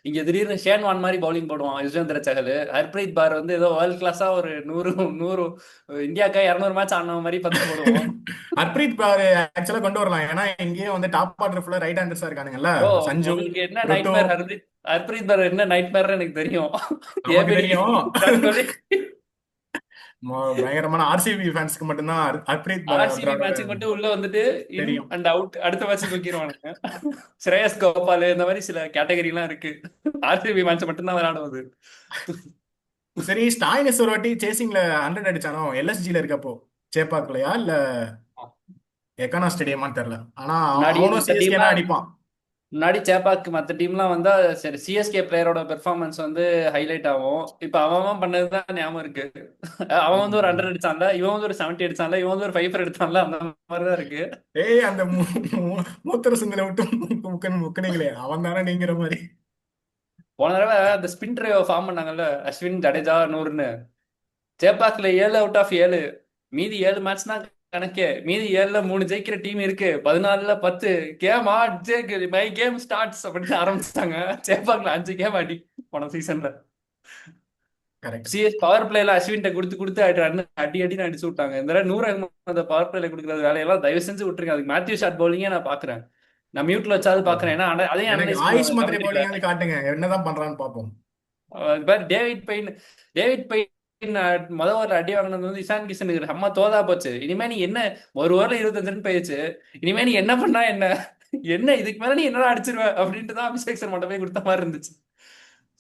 இங்க திடீர்னு ஷேன்வான் மாதிரி பவுலிங் போடுவான் யுஸ்வேந்திர சகல். ஹர்ப்ரீத் பார் வந்து ஏதோ வேர்ல்ட் கிளாஸா ஒரு 100 இந்தியாக்கா 200 மேட்ச் ஆன மாதிரி 10 போடுவோம். ஹர்ப்ரீத் பாரு ஆக்சுவலா கொண்டு வரலாம். ஏன்னா இங்கேயும் வந்து டாப் ஆர்டர் ஃபுல்லா ரைட் ஹேண்டர்ஸா இருக்கானுங்கல்ல, ப்ரோ சஞ்சு, உங்களுக்கு என்ன நைட் ருத்து. மேர் ஹர்ப்ரீத் பார் என்ன நைட் மேர் எனக்கு தெரியும். நமக்கு ஏபிடி தெரியும். விராட் கோலி பயங்கரமான ஆர்சிபி ஃபேன்ஸ்க்கு மட்டும்தான் ஹர்ப்ரீத் ஆர்சிபி பாரோட மேட்சுக்கு மட்டும் உள்ள வந்துட்டு இன் தெரியும். அண்ட் அவுட் அடுத்த மேட்ச் தூக்கிடுவானுங்க. ஸ்ரேயஸ் கோபால் இந்த மாதிரி சில கேட்டகரி எல்லாம் இருக்கு. ஆர்சிபி மேட்ச் மட்டும்தான் விளையாடுவது. சரி, ஸ்டாயினிஸ் ஒரு வாட்டி சேசிங்ல 100 அடிச்சானோ எல்எஸ்ஜில இருக்கப்போ, சேப்பாக்குலையா இல்ல எக்கானா ஸ்டேடியமான்னு தெரியல. ஆனா முன்னாடி அவனும் மத்த சிஎஸ்கே தான் டீம்லாம் அடிப்பான். முன்னாடி சேப்பாக்கு மற்ற டீம்லாம் வந்தா சரி சிஎஸ்கே பிளேயரோட பெர்ஃபார்மன்ஸ் வந்து ஹைலைட் ஆகும். இப்ப அவன் பண்ணதுதான் ஞாபகம் இருக்கு. அவன் வந்து ஒரு 100 அடிச்சான்ல, இவன் வந்து ஒரு 70 அடிச்சான்ல, இவன் வந்து ஒரு 5 அடிச்சான்ல, அந்த மாதிரிதான் இருக்கு. ஏய் அந்த மூத்தர சிந்தில விட்டு முக்கனீங்களே அவன் தானே நீங்கிற மாதிரி. போன தடவை அந்த ஸ்பின் ட்ரைவ் ஃபார்ம் பண்ணாங்கல்ல, அஸ்வின், ஜடேஜா, நூறுன்னு. சேப்பாக்ல 7 அவுட் ஆஃப் 7. மீதி 7 மேட்ச் தான் கணக்கே. மீதி 7ல 3 ஜெயிக்கிற டீம் இருக்கு. 14ல 10 கேம் மை கேம் ஸ்டார்ட்ஸ் அப்படின்னு ஆரம்பிச்சிட்டாங்க. சேப்பாக்ல 5 கேம் அடி போன சீசன்ல. கரெக்ட். சிஎஸ் பவர் பிளேல அஸ்வின்ட்ட கொடுத்து கொடுத்து அடி அடின்னு அடிச்சு விட்டாங்க. இந்த தடவை 100 அந்த பவர் பிளேல கொடுக்குறது வேலையெல்லாம் தயவு செஞ்சு விட்டுருங்க. அதுக்கு மேத்யூ ஷாட் பவுலிங்கே நான் பாக்குறேன். நான் மியூட்ல வச்சாவது பாக்குறேன். ஏன்னா அதையும் எனக்கு அனலைஸ் ஆயுஷ் பண்ணுவாங்க மாத்திரை கமெண்ட்ரியில. பவுலிங்காவது காட்டுங்க, என்னதான் பண்றான்னு பார்ப்போம். டேவிட் பெயின் முத ஓவர்ல அடி வாங்கினது வந்து இசான் கிஷனுக்கு அம்மா தோதா போச்சு. இனிமே நீ என்ன ஒரு ஓவர்ல 25 ரன் போயிடுச்சு. இனிமே நீ என்ன பண்ணா என்ன என்ன இதுக்கு மேல நீ என்னடா அடிச்சிருவ அப்படின்ட்டு தான் அபிஷேக் சர்மா போய் கொடுத்த மாதிரி இருந்துச்சு.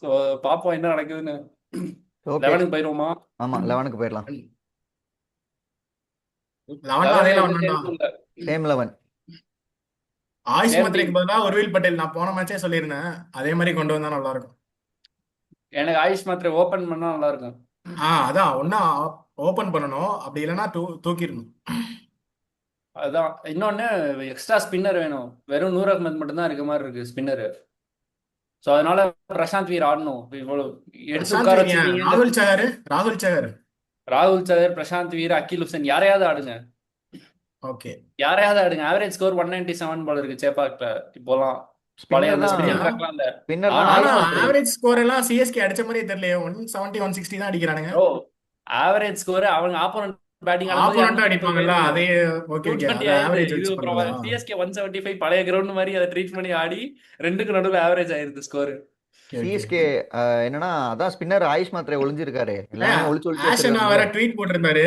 ஸோ பாப்போம் என்ன நடக்குதுன்னு. ஓகே, 11க்கு போயிருவோமா? ஆமாம் 11க்கு போயிடலாம். 11 அதே 11 11 தான். இல்ல. சேம் 11. ஆயுஷ் சேம் மாத்திரைக்கு டீம். பதிலா ஒருவில் பட்டேல் நான் போன மேட்சே சொல்லியிருந்தேன், அதே மாதிரி கொண்டு வந்தா நல்லா இருக்கும். எனக்கு ஆயுஷ் மாத்திரை ஓபன் பண்ணா நல்லா இருக்கும். அதான் ஒன்னா ஓபன் பண்ணணும், அப்படி இல்லைன்னா தூக்கிடணும். அதான் இன்னொன்னு எக்ஸ்ட்ரா ஸ்பின்னர் வேணும். வெறும் நூர் அகமது மட்டும்தான் இருக்க மாதிரி இருக்கு ஸ்பின்னர். ஸோ அதனால பிரசாந்த் வீர் ஆடணும். இவ்வளவு எடுத்து பிரசாந்த் உட்கார வீர் ஏன்? வச்சிருக்கீங்க. ராகுல் சகர். ராகுல் சகர், பிரசாந்த் வீர், அகில் ஹுசைன் யாரையாவது ஆடுங்க. ஓகே. யாரையாவது ஆடுங்க. ஆவரேஜ் ஸ்கோர் 197 போல இருக்கு சேப்பாக்ல இப்போலாம். பழைய ஸ்பின்னர் அந்த தான் ஸ்பின்னிங் ட்ராக்லாம் இல்ல. ஸ்பின்னர் தான் ஆனா ஆயுஷ் மாத்திரை. ஆவரேஜ் ஸ்கோர் எல்லாம் சிஎஸ்கே அடிச்ச மாதிரியே தெரியல, 170 160 தான் அடிக்கிறானுங்க. ஓ ஆவரேஜ் ஸ்கோர் அவங்க ஆப்போனன்ட் பேட்டிங் ஆடும்போது ஆப்போனண்டா 230 அடிப்பாங்கல்ல, போயிருது. அதே. ஓகே ஓகே, 220 அத ஆயிருது. ஆவரேஜ் இது வச்சு அப்புறம் பண்றதா? சிஎஸ்கே 175 பழைய கிரவுண்ட் மாதிரி அதை ட்ரீட் பண்ணி ஆடி 2க்கு நடுவில் ஆவரேஜ் ஆயிருது ஸ்கோர். Okay okay. சிஎஸ்கே என்னன்னா அதான் ஸ்பின்னர் ஆயுஷ் மாத்திரை ஒளிஞ்சிருக்காரு. எல்லாமே ஒளிச்சு ஒளிச்சு ஆஷனா வச்சிருக்காங்க. வேற ட்வீட் போட்டிருந்தாரு,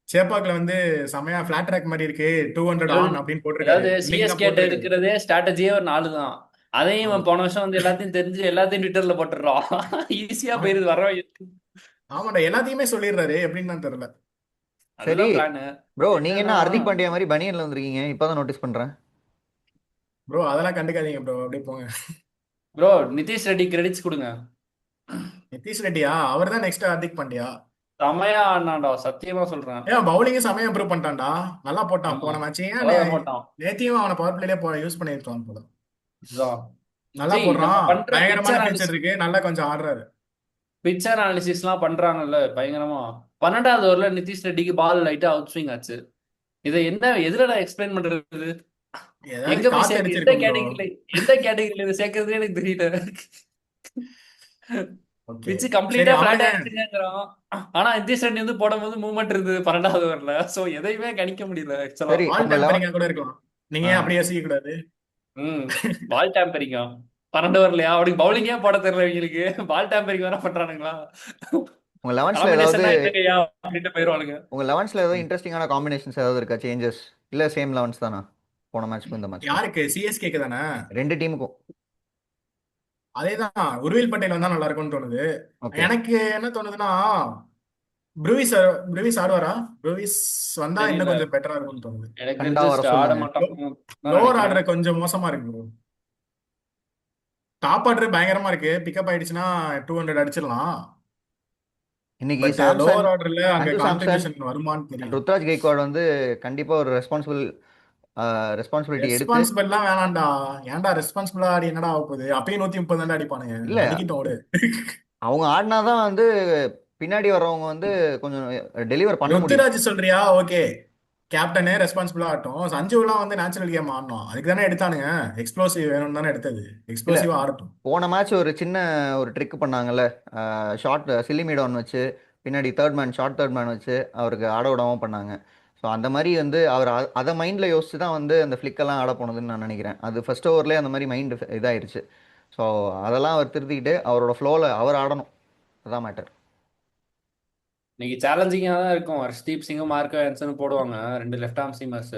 சேப்பாக்ல வந்து செமையா ஃபிளாட் ட்ராக் மாதிரி இருக்கு, 200 ஆன் அப்படின்னு போட்டிருக்காரு. அதாவது இன்னைக்கு தான் சிஎஸ்கே போட்டிருக்காரு. இருக்கிறதே ஸ்ட்ராட்டஜியே ஒரு 4 தான். அதையும் ஆமா. இவன் போன வருஷம் வந்து எல்லாத்தையும் தெரிஞ்சு எல்லாத்தையும் ட்விட்டர்ல போட்டுடுறான். ஈஸியா போயிருது வர. ஆமாடா, எல்லாத்தையுமே சொல்லிடுறாரு, எப்படின்னு தான் தெரியல. சரி அதுதான் பிளான். ப்ரோ, நீங்க என்ன என்னன்னா ஹர்திக் பாண்டியா மாதிரி பனியன்ல வந்திருக்கீங்க? இப்பதான் நோட்டீஸ் பண்றேன். ப்ரோ அதெல்லாம் கண்டுக்காதீங்க ப்ரோ, அப்படியே போங்க. ப்ரோ நிதிஷ் ரெட்டி கிரெடிட்ஸ் கொடுங்க. நிதிஷ் ரெட்டியா? அவர் தான் நெக்ஸ்ட் ஹார்திக் பாண்டியா? செமையா ஆடினான்டா, சத்தியமா சொல்றேன். ஏன் பவுலிங்கும் செமையா இம்ப்ரூவ் பண்ணிட்டான்டா. நல்லா போட்டான் ஆமா, போன மேட்ச். ஏன் அவ்வளவுதான் போட்டான். நேத்தியும் அவனை பவர் பிளேலே யூஸ் பண்ணியிருக்கான் போல. இதுதான். நல்லா சரி, நம்ம போடுறான், பண்ற பயங்கரமான ஃபீச்சர் இருக்கு, நல்லா கொஞ்சம் ஆடுறாரு. பிக்சர் அனாலிசிஸ்லாம் பண்றாங்கல்ல பயங்கரமா. 12வது ஓவர்ல நிதிஷ் ரெட்டிக்கு பால் லைட்டா அவுட் ஸ்விங் ஆச்சு. இதை என்ன எதுல நான் எக்ஸ்பிளைன் பண்றது? ஏதாவது எங்க போய் காத்து சேர்க்க, அடிச்சிருக்கும் ப்ரோ. எந்த கேட்டகரியில இதை சேர்க்கறதுன்னு எனக்கு தெரியல. ஓகே பிச்சு சரி, கம்ப்ளீட்டா பிளாட் அவனுங்க ஆயிடுச்சுங்கிறான். ஆனா நிதிஷ் ரெட்டி வந்து போடும்போது மூவ்மெண்ட் இருந்தது 12வது ஓவர்ல. சோ எதையுமே கணிக்க முடியல ஆக்சுவலா. சரி பால் உங்க டெம்பரிங்கா கூட இருக்கலாம். நீங்க ஏன் அப்படி யோசிக்க கூடாது? ம் பால் டேம்பரிங்கா? 12 ஓவர்லயா? அவனுக்கு பவுலிங்கே போட தெரியல இவங்களுக்கு, பால் டேம்பரிங் வேற பண்றானுங்களா? உங்க லெவன்ஸ்ல ஏதாவது காம்பினேஷனா இல்லையா அப்படின்ட்டு போயிருவானுங்க. உங்க லெவன்ஸ்ல ஏதாவது இன்ட்ரெஸ்டிங்கான காம்பினேஷன்ஸ் ஏதாவது இருக்கா? சேஞ்சஸ் இல்ல சேம் லெவன்ஸ் தானா போன மேட்ச்க்கும் இந்த மேட்ச்க்கும்? யாருக்கு? சிஎஸ்கேக்கு தானே? ரெண்டு டீமுக்கும். அதேதான், உருவில் பட்டேல் வந்தா நல்லா இருக்கும்னு தோணுது. ஓகே. எனக்கு என்ன தோணுதுன்னா, ப்ரூவிஸ் ப்ரூவிஸ் ஆடுவாரா? ப்ரூவிஸ் வந்தா இன்னும் தெரியல, கொஞ்சம் பெட்டரா இருக்கும்னு தோணுது. எனக்கு கண்டா தெரிஞ்சு வர ஆட சொல்லுங்க. மாட்டான் தான் லோவர் நினைக்கிறேன். ஆர்டர் கொஞ்சம் மோசமா இருக்கு ப்ரோ. டாப் ஆர்டர் பயங்கரமா இருக்கு, பிக்கப் ஆயிடுச்சுன்னா 200 அடிச்சிடலாம். இன்னைக்கு பட் சாம்சன், லோவர் ஆர்டர்ல அங்க சஞ்சு சாம்சன் கான்ட்ரிபியூஷன் வருமான்னு அண்ட் தெரியல. ருத்ராஜ் கெய்க்வாட் வந்து கண்டிப்பா ஒரு ரெஸ்பான்சிபிலிட்டி எடுத்து. ரெஸ்பான்சிபிள்லாம் வேணாம்டா. ஏன்டா ரெஸ்பான்சிபிளா ஆடி என்னடா ஆக போகுது? அப்பயும் 130 தான்டா அடிப்பானுங்க. இல்ல, அடிக்கிட்டோம் விடு. அவங்க ஆடினாதான் வந்து பின்னாடி வர்றவங்க வந்து கொஞ்சம் டெலிவர் பண்ண முடியும். ருத்துராஜ் சொல்றியா? ஓகே, கேப்டனே ரெஸ்பான்சிபிளா ஆகட்டும். சஞ்சுலாம் வந்து நேச்சுரல் கேம் ஆடணும், அதுக்கு தானே எடுத்தானுங்க. எக்ஸ்ப்ளோசிவ் வேணும்னு தானே எடுத்தது. இல்ல, எக்ஸ்ப்ளோசிவா ஆடட்டும். போன மேட்ச் ஒரு சின்ன ஒரு ட்ரிக் பண்ணாங்கல்ல, ஷார்ட் சில்லிமீடான் வச்சு பின்னாடி தேர்ட் மேன் வச்சு அவருக்கு ஆட விடாம பண்ணாங்க. ஸோ அந்த மாதிரி வந்து அவர் அதை மைண்டில் யோசிச்சு தான் வந்து அந்த ஃப்ளிக்கெல்லாம் ஆட போனதுன்னு நான் நினைக்கிறேன். அது ஃபர்ஸ்ட் ஓவர்லேயே அந்த மாதிரி மைண்டு இதாயிருச்சு. ஸோ அதெல்லாம் அவர் திருத்திக்கிட்டு அவரோட ஃப்ளோவில் அவர் ஆடணும். அதான் மேட்டர். இன்னைக்கு சேலஞ்சிங்கா தான் இருக்கும். ஹர்ஷ்தீப் சிங்கும் மார்க்கோ ஆன்சனும் போடுவாங்க, ரெண்டு லெஃப்ட் ஆர்ம் சீமர்ஸ்.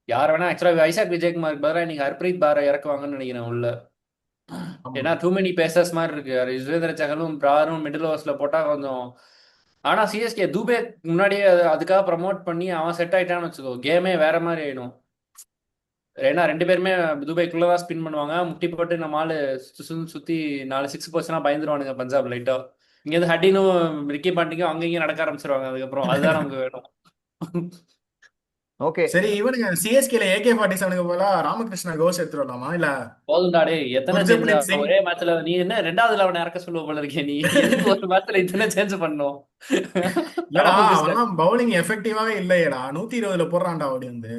யார் வேணா ஆக்சுவலா வைசாக் விஜயகுமாருக்கு பதிலாக இன்னைக்கு ஹர்ப்ரீத் பாரை இறக்குவாங்கன்னு நினைக்கிறேன் உள்ள. ஆமா. ஏன்னா டூ மெனி பேசர்ஸ் மாதிரி இருக்கு. யுஸ்வேந்திர சகலும் பிராரும் மிடில் ஓவர்ஸ்ல போட்டா கொஞ்சம். ஆனா சிஎஸ்கே தூபே முன்னாடியே அதுக்காக ப்ரமோட் பண்ணி அவன் செட் ஆயிட்டான்னு வச்சுக்கோ, கேமே வேற மாதிரி ஆயிடும். ஏன்னா ரெண்டு பேருமே துபாய்க்குள்ளதான் ஸ்பின் பண்ணுவாங்க, முட்டி போட்டு நம்ம ஆளு சுத்தி 4 6 போச்சுன்னா பயந்துருவானுங்க பஞ்சாப் லைட்டா. இங்க இருந்து ஹட்டினும் ரிக்கி பாண்டிங்கும் அங்கேயும் நடக்க ஆரம்பிச்சிருவாங்க. அதுக்கப்புறம் அதுதான் நமக்கு வேணும். ஓகே. சரி, இவனுங்க சிஎஸ்கேல AK-47 போல ராமகிருஷ்ணா கோஸ் எடுத்துட்டு வரலாமா? இல்ல போதும்டாடே, எத்தனை சேஞ்ச் குர்ஜப்ரீத் சிங்? ஒரே மேட்ச்ல? நீ என்ன 2வது லெவன் இறக்க சொல்லுவ போல இருக்கே நீ. எதுக்கு ஒரு மேட்ச்ல இத்தனை சேஞ்ச் பண்ணும்? இல்லடா, ராமகிருஷ்ணன் அவன்லாம் பவுலிங் எஃபெக்டிவாவே இல்லையேடா. 120ல போடுறான்டா அப்படி வந்து.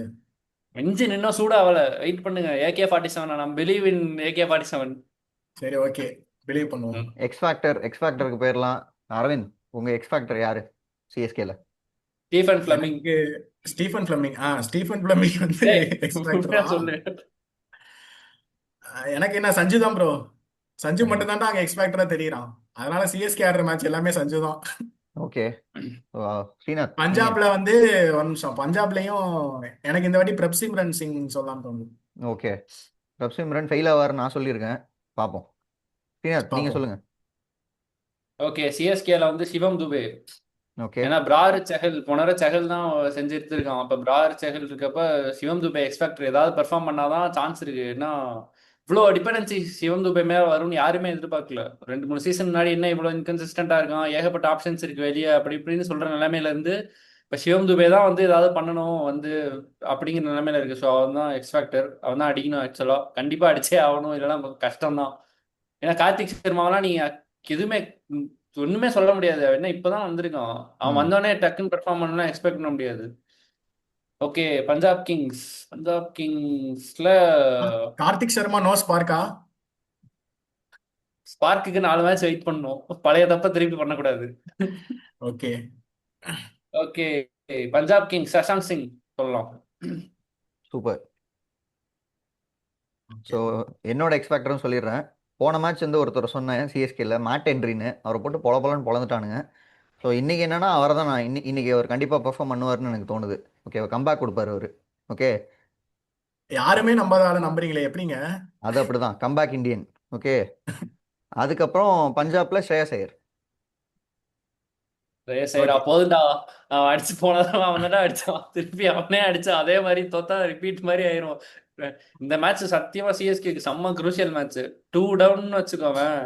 இன்ஜின் இன்னும் சூடாவல, வெயிட் பண்ணுங்க. AK-47, நான் பிலீவ் இன் AK-47. சரி ஓகே, பிலீவ் பண்ணுவோம். எக்ஸ் ஃபேக்டருக்கு போயிடலாம். அரவிந்த், உங்க எக்ஸ் ஃபேக்டர் யாரு சிஎஸ்கேல? Stephen Fleming. எனக்கு ஸ்டீஃபன் பிளமிங். ஸ்டீஃபன் பிளமிங் வந்து ஏய், எக்ஸ்பெக்டர் உண்மையா தான். சொல்லு. எனக்கு என்ன, சஞ்சு தான் ப்ரோ. சஞ்சு சஞ்சு. மட்டும் தான்டா அங்க எக்ஸ்பெக்டரா தெரியறான். அதனால சிஎஸ்கே ஆடுற மேட்ச் எல்லாமே சஞ்சு தான். ஓகே. ஸ்ரீநாத், நீங்க? பஞ்சாப்ல வந்து ஒரு நிமிஷம், பஞ்சாப்லயும் எனக்கு இந்த வாட்டி பிரப்சிம்ரன் சிங் சொல்லலாம் தோணுது. ஓகே. ரப்சிம்ரன் ஃபெயில் ஆவார் நான் சொல்லியிருக்கேன். பார்ப்போம். ஸ்ரீநாத், நீங்க பார்ப்போம். சொல்லுங்க. ஓகே, சிஎஸ்கேல வந்து சிவம் துபே. ஓகே. ஏன்னா பிரார் செஹல் போனர செஹல் தான் செஞ்சு எடுத்திருக்கான். அப்ப பிரார் செஹல் இருக்கப்ப சிவம் துபே எக்ஸ்பெக்டர் ஏதாவது பெர்ஃபார்ம் பண்ணாதான் சான்ஸ் இருக்கு. ஏன்னா இவ்வளோ டிபெண்டன்சி சிவம் துபே மேல வரும்னு யாருமே எதிர்பார்க்கல. 2 3 சீசன் முன்னாடி என்ன இவ்வளோ இன்கன்சிஸ்டண்டா இருக்கான், ஏகப்பட்ட ஆப்ஷன்ஸ் இருக்கு வெளியே, அப்படி இப்படின்னு சொல்ற நிலைமையில இருந்து இப்ப சிவம் துபே தான் வந்து ஏதாவது பண்ணணும் வந்து அப்படிங்கிற நிலைமையில இருக்கு. ஸோ அவன் தான் எக்ஸ்பெக்டர், அவன் தான் அடிக்கணும். ஆக்சுவலா கண்டிப்பா அடிச்சே ஆகணும், இல்லைன்னா கஷ்டம் தான். ஏன்னா கார்த்திக் சர்மாவெல்லாம் நீ எதுவுமே ஒண்ணுமே சொல்ல முடியாது. அவன் என்ன இப்பதான் வந்திருக்கான், அவன் ம். வந்தோடனே டக்குன்னு பெர்ஃபார்ம் பண்ணலாம் எக்ஸ்பெக்ட் பண்ண முடியாது. ஓகே, பஞ்சாப் கிங்ஸ்ல கார்த்திக் சர்மா நோ ஸ்பார்க்கா? ஸ்பார்க்குக்கு 4 மேட்ச் வெயிட் பண்ணணும். பழைய தப்ப திருப்பி பண்ணக்கூடாது. Okay. Okay, Punjab Kings Shashank Singh சொல்லலாம். சூப்பர். ஓகே. ஸோ என்னோட எக்ஸ்பெக்டரும் சொல்லிடுறேன். போன மேட்ச் வந்து ஒருத்தர் சொன்னேன் சிஎஸ்கேல மேட் என்ட்ரின்னு, அவரை போட்டு பொலன்னு பொழந்துட்டானுங்க. ஸோ இன்னைக்கு என்னன்னா அவரை தான் நான் இன்னைக்கு அவர் கண்டிப்பாக பெர்ஃபார்ம் பண்ணுவார்னு எனக்கு தோணுது. ஓகே, கம்பேக் கொடுப்பாரு அவர். ஓகே. யாருமே நம்பாத ஆளை நம்புறீங்களே எப்படிங்க? அது அப்படிதான், கம்பேக் இந்தியன். ஓகே. அதுக்கப்புறம் பஞ்சாப்ல ஸ்ரேயஸ் ஐயர். சரிடா ஓகே. போதும்டா. அவன் அடிச்சு போனதான் அவன் தானே அடிச்சான், திருப்பி அவனே அடிச்சான், அதே மாதிரி தோத்தா ரிப்பீட் மாதிரி ஆயிரும். இந்த மேட்ச் சத்தியமா சிஎஸ்கேக்கு செம்ம குரூசியல் மேட்ச். 2 டவுன் வச்சுக்கோவேன்,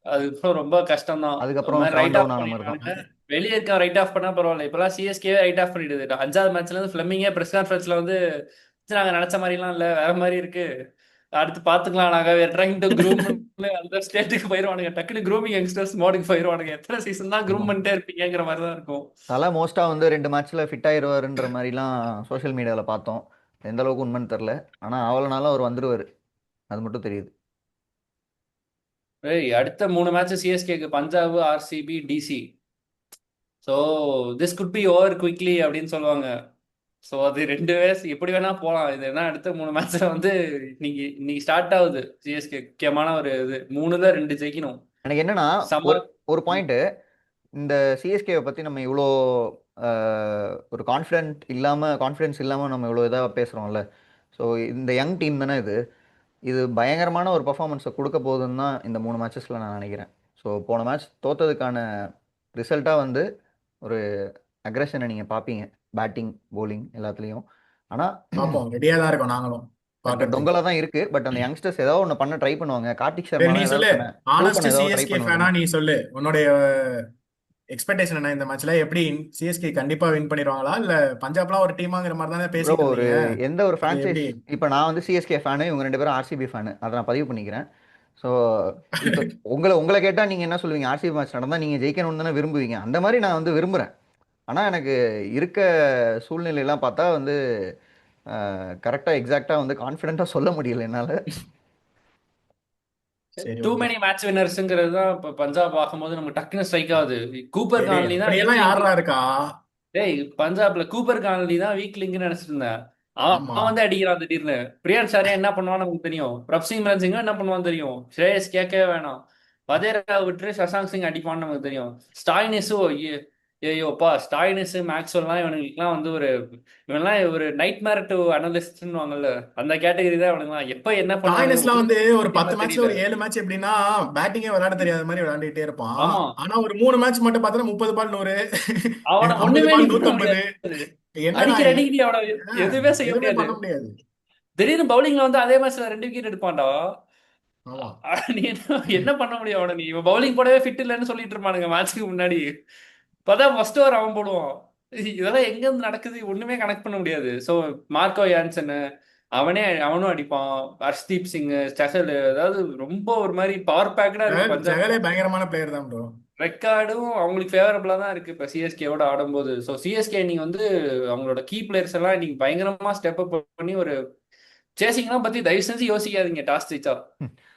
அதுக்கப்புறம் ரொம்ப கஷ்டம் தான். ஒரு அதுக்கப்புறம் மாதிரி செவன் ரைட் ஆஃப் டவுன் ஆன மாதிரி தான். பண்ணிடுறானுங்க. வெளியே இருக்க ரைட் ஆஃப் பண்ணா பரவாயில்ல, இப்பெல்லாம் சிஎஸ்கே ரைட் ஆஃப் பண்ணிடுது. 5வது மேட்ச்ல இருந்து ஃபிளமிங்கே பிரஸ் கான்ஃபரன்ஸ்ல வந்து நாங்க நினைச்ச மாதிரிலாம் இல்ல, வேற மாதிரி இருக்கு, அடுத்து பாத்துக்கலாம், நாங்க ட்ரைங் டு க்ரூம் அந்த ஸ்டேட்டுக்கு போயிருவானுங்க. டக்குனு க்ரூமிங் யங்ஸ்டர்ஸ் மோடுக்கு போயிருவானுங்க. எத்தனை சீசன் தான் க்ரூம் ஆமா. பண்ணிட்டே இருப்பீங்கிற மாதிரி தான் இருக்கும். தலை மோஸ்டா வந்து 2 மேட்ச்ல ஃபிட் ஆயிருவாருன்ற மாதிரிலாம் சோஷியல் மீடியாவில் பார்த்தோம். எந்த அளவுக்கு உண்மைன்னு தெரில. ஆனால் அவ்வளோ நாளும் அவர் வந்துருவாரு, அது மட்டும் தெரியுது. ஏய், அடுத்த 3 மேட்ச் சிஎஸ்கேக்கு Punjab, RCB, DC. So this could be over quickly அப்படின்னு சொல்லுவாங்க. ஸோ அது 2 எப்படி வேணா போகலாம். இது என்ன அடுத்த 3 மேட்ச்ல வந்து இன்னைக்கு ஸ்டார்ட் ஆகுது சிஎஸ்கே முக்கியமான ஒரு இது, 3ல 2 ஜெயிக்கணும். எனக்கு என்னன்னா, செம்ம. ஒரு ஒரு ம். பாயிண்ட்டு, இந்த சிஎஸ்கேவை பற்றி நம்ம இவ்வளோ ஒரு கான்ஃபிடென்ஸ் இல்லாமல் நம்ம இவ்வளோ இதாக பேசுகிறோம்ல. ஸோ இந்த யங் டீம் தானே இது. இது பயங்கரமான ஒரு பர்ஃபார்மன்ஸை கொடுக்க போகுதுன்னு தான் இந்த 3 மேட்சஸில் நான் நினைக்கிறேன். ஸோ போன மேட்ச் தோத்ததுக்கான ரிசல்ட்டாக வந்து ஒரு அக்ரெஷனை நீங்கள் பார்ப்பீங்க, பேட்டிங் bowling எல்லாத்துலேயும். ஆனால் பார்ப்போம், ரெடியா தான் இருக்கோம் நாங்களும் கொஞ்சம் பார்க்கறதுக்கு. டொங்கலாக தான் இருக்குது. பட் அந்த யங்ஸ்டர்ஸ் ஏதாவது ஒன்று பண்ண ட்ரை பண்ணுவாங்க. கார்த்திக் சரி, சர்மா நீ தான் ஏதாவது சொல்லு. ப்ரூவ் ஆனஸ்ட் பண்ண ஏதாவது ட்ரை சிஎஸ்கே ஃபேனா பண்ணுவாருன்னு. நீ சொல்லு. உன்னுடைய எக்ஸ்பெக்டேஷன் என்ன இந்த மேட்ச்ல? எப்படி சிஎஸ்கே கண்டிப்பா வின் பண்ணிடுவாங்களா, இல்ல பஞ்சாப்லாம் ஒரு டீமாங்கிற மாதிரி தானே ப்ரோ, பேசிட்டு ஒரு இருந்தீங்க? எந்த ஒரு அது ஃப்ரான்ச்சைஸ், எப்படி? இப்போ நான் வந்து சிஎஸ்கே ஃபேனு, இவங்க 2 பேரும் ஆர்சிபி ஃபேனு, அதை நான் பதிவு பண்ணிக்கிறேன். ஸோ இப்போ உங்களை கேட்டால் நீங்கள் என்ன சொல்லுவீங்க? ஆர்சிபி மேட்ச் நடந்தால் நீங்கள் ஜெயிக்கணும்னு தானே விரும்புவீங்க. அந்த மாதிரி நான் வந்து விரும்புகிறேன். ஆனால் எனக்கு இருக்க சூழ்நிலையெல்லாம் பார்த்தா வந்து கரெக்டாக எக்ஸாக்டாக வந்து கான்ஃபிடென்ட்டாக சொல்ல முடியல என்னால். சரி, டூ ஓகே. மெனி மேட்ச் வின்னர்ஸுங்கிறது தான் இப்போ பஞ்சாப் பார்க்கும்போது நமக்கு டக்குன்னு ஸ்ட்ரைக் ஆகுது. கூப்பர் சரி, கான்லி தான் வீக் அப்படியெல்லாம் லிங்க். யாரா இருக்கா? டேய், பஞ்சாப்ல கூப்பர் கான்லி தான் வீக் லிங்க்னு நினைச்சிட்டு இருந்தேன். அவன் ஆமா. அவன் வந்து அடிக்கிறான் திடீர்னு. பிரியான் சாரே என்ன பண்ணுவான்னு நமக்கு தெரியும். பிரப்சிங் சிங்கும் என்ன பண்ணுவான்னு தெரியும். ஸ்ரேயஸ் கேட்கவே வேணாம். வதேரா விட்டு சசாங் சிங் அடிப்பான்னு நமக்கு தெரியும். ஸ்டாய்னிஸும் ஐயோப்பா, ஸ்டாய்னிஸ் மேக்ஸ்வெல்லாம் இவனுங்களுக்குலாம் வந்து இவன்லாம் ஒரு நைட் மேர் டு அனலிஸ்ட்னு வாங்கல்ல, அந்த கேட்டகரி தான் இவனுங்களாம். எப்ப என்ன பண்ணுவானுங்க டாய்னஸ்லாம் வந்து ஒரு சத்தியமா 10 மேட்ச்ல தெரியல. ஒரு 7 மேட்ச் எப்படின்னா பேட்டிங்கே விளையாட தெரியாத மாதிரி விளையாண்டுட்டே இருப்பான். ஆமா, ஆனா ஒரு 3 மேட்ச் மட்டும் பார்த்தா 30 பால் 100, அவனை 50 ஒண்ணுமே நீ பால் பண்ண 150. முடியாது. என்னடா அடிக்கிற இது? அடிக்கடி அவனை எதுவுமே செய்ய எதுவுமே முடியாது. பண்ண முடியாது. திடீர்னு பவுலிங்ல வந்து அதே மேட்ச்ல 2 விக்கெட் எடுப்பான்டா. ஆமா. நீ என்ன என்ன பண்ண முடியும் அவனை? நீ பவுலிங் போடவே ஃபிட் இல்லைன்னு சொல்லிட்டு இருப்பானுங்க மேட்ச்க்கு முன்னாடி. இப்பதான் ஃபர்ஸ்ட் ஓவர் அவன் போடுவான். இதெல்லாம் எங்க இருந்து நடக்குது ஒண்ணுமே கனெக்ட் பண்ண முடியாது. சோ மார்க்கோ யான்சன் அவனும் அடிப்பான். ஹர்ஷ்தீப் சிங், ஸ்டெஹல், அதாவது ரொம்ப ஒரு மாதிரி பவர் பேக்கடா இருக்கு பஞ்சாப். ஜெகலே பயங்கரமான பிளேயர் தான் ப்ரோ. ரெக்கார்டும் அவங்களுக்கு ஃபேவரபிளா தான் இருக்கு இப்ப சிஎஸ்கேவோட ஆடும்போது. ஸோ சிஎஸ்கே நீங்க வந்து அவங்களோட கீ பிளேயர்ஸ் எல்லாம் நீங்க பயங்கரமா ஸ்டெப் அப் பண்ணி ஒரு சேசிங்லாம் பத்தி தயவு செஞ்சு யோசிக்காதீங்க. டாஸ் ஜெயிச்சா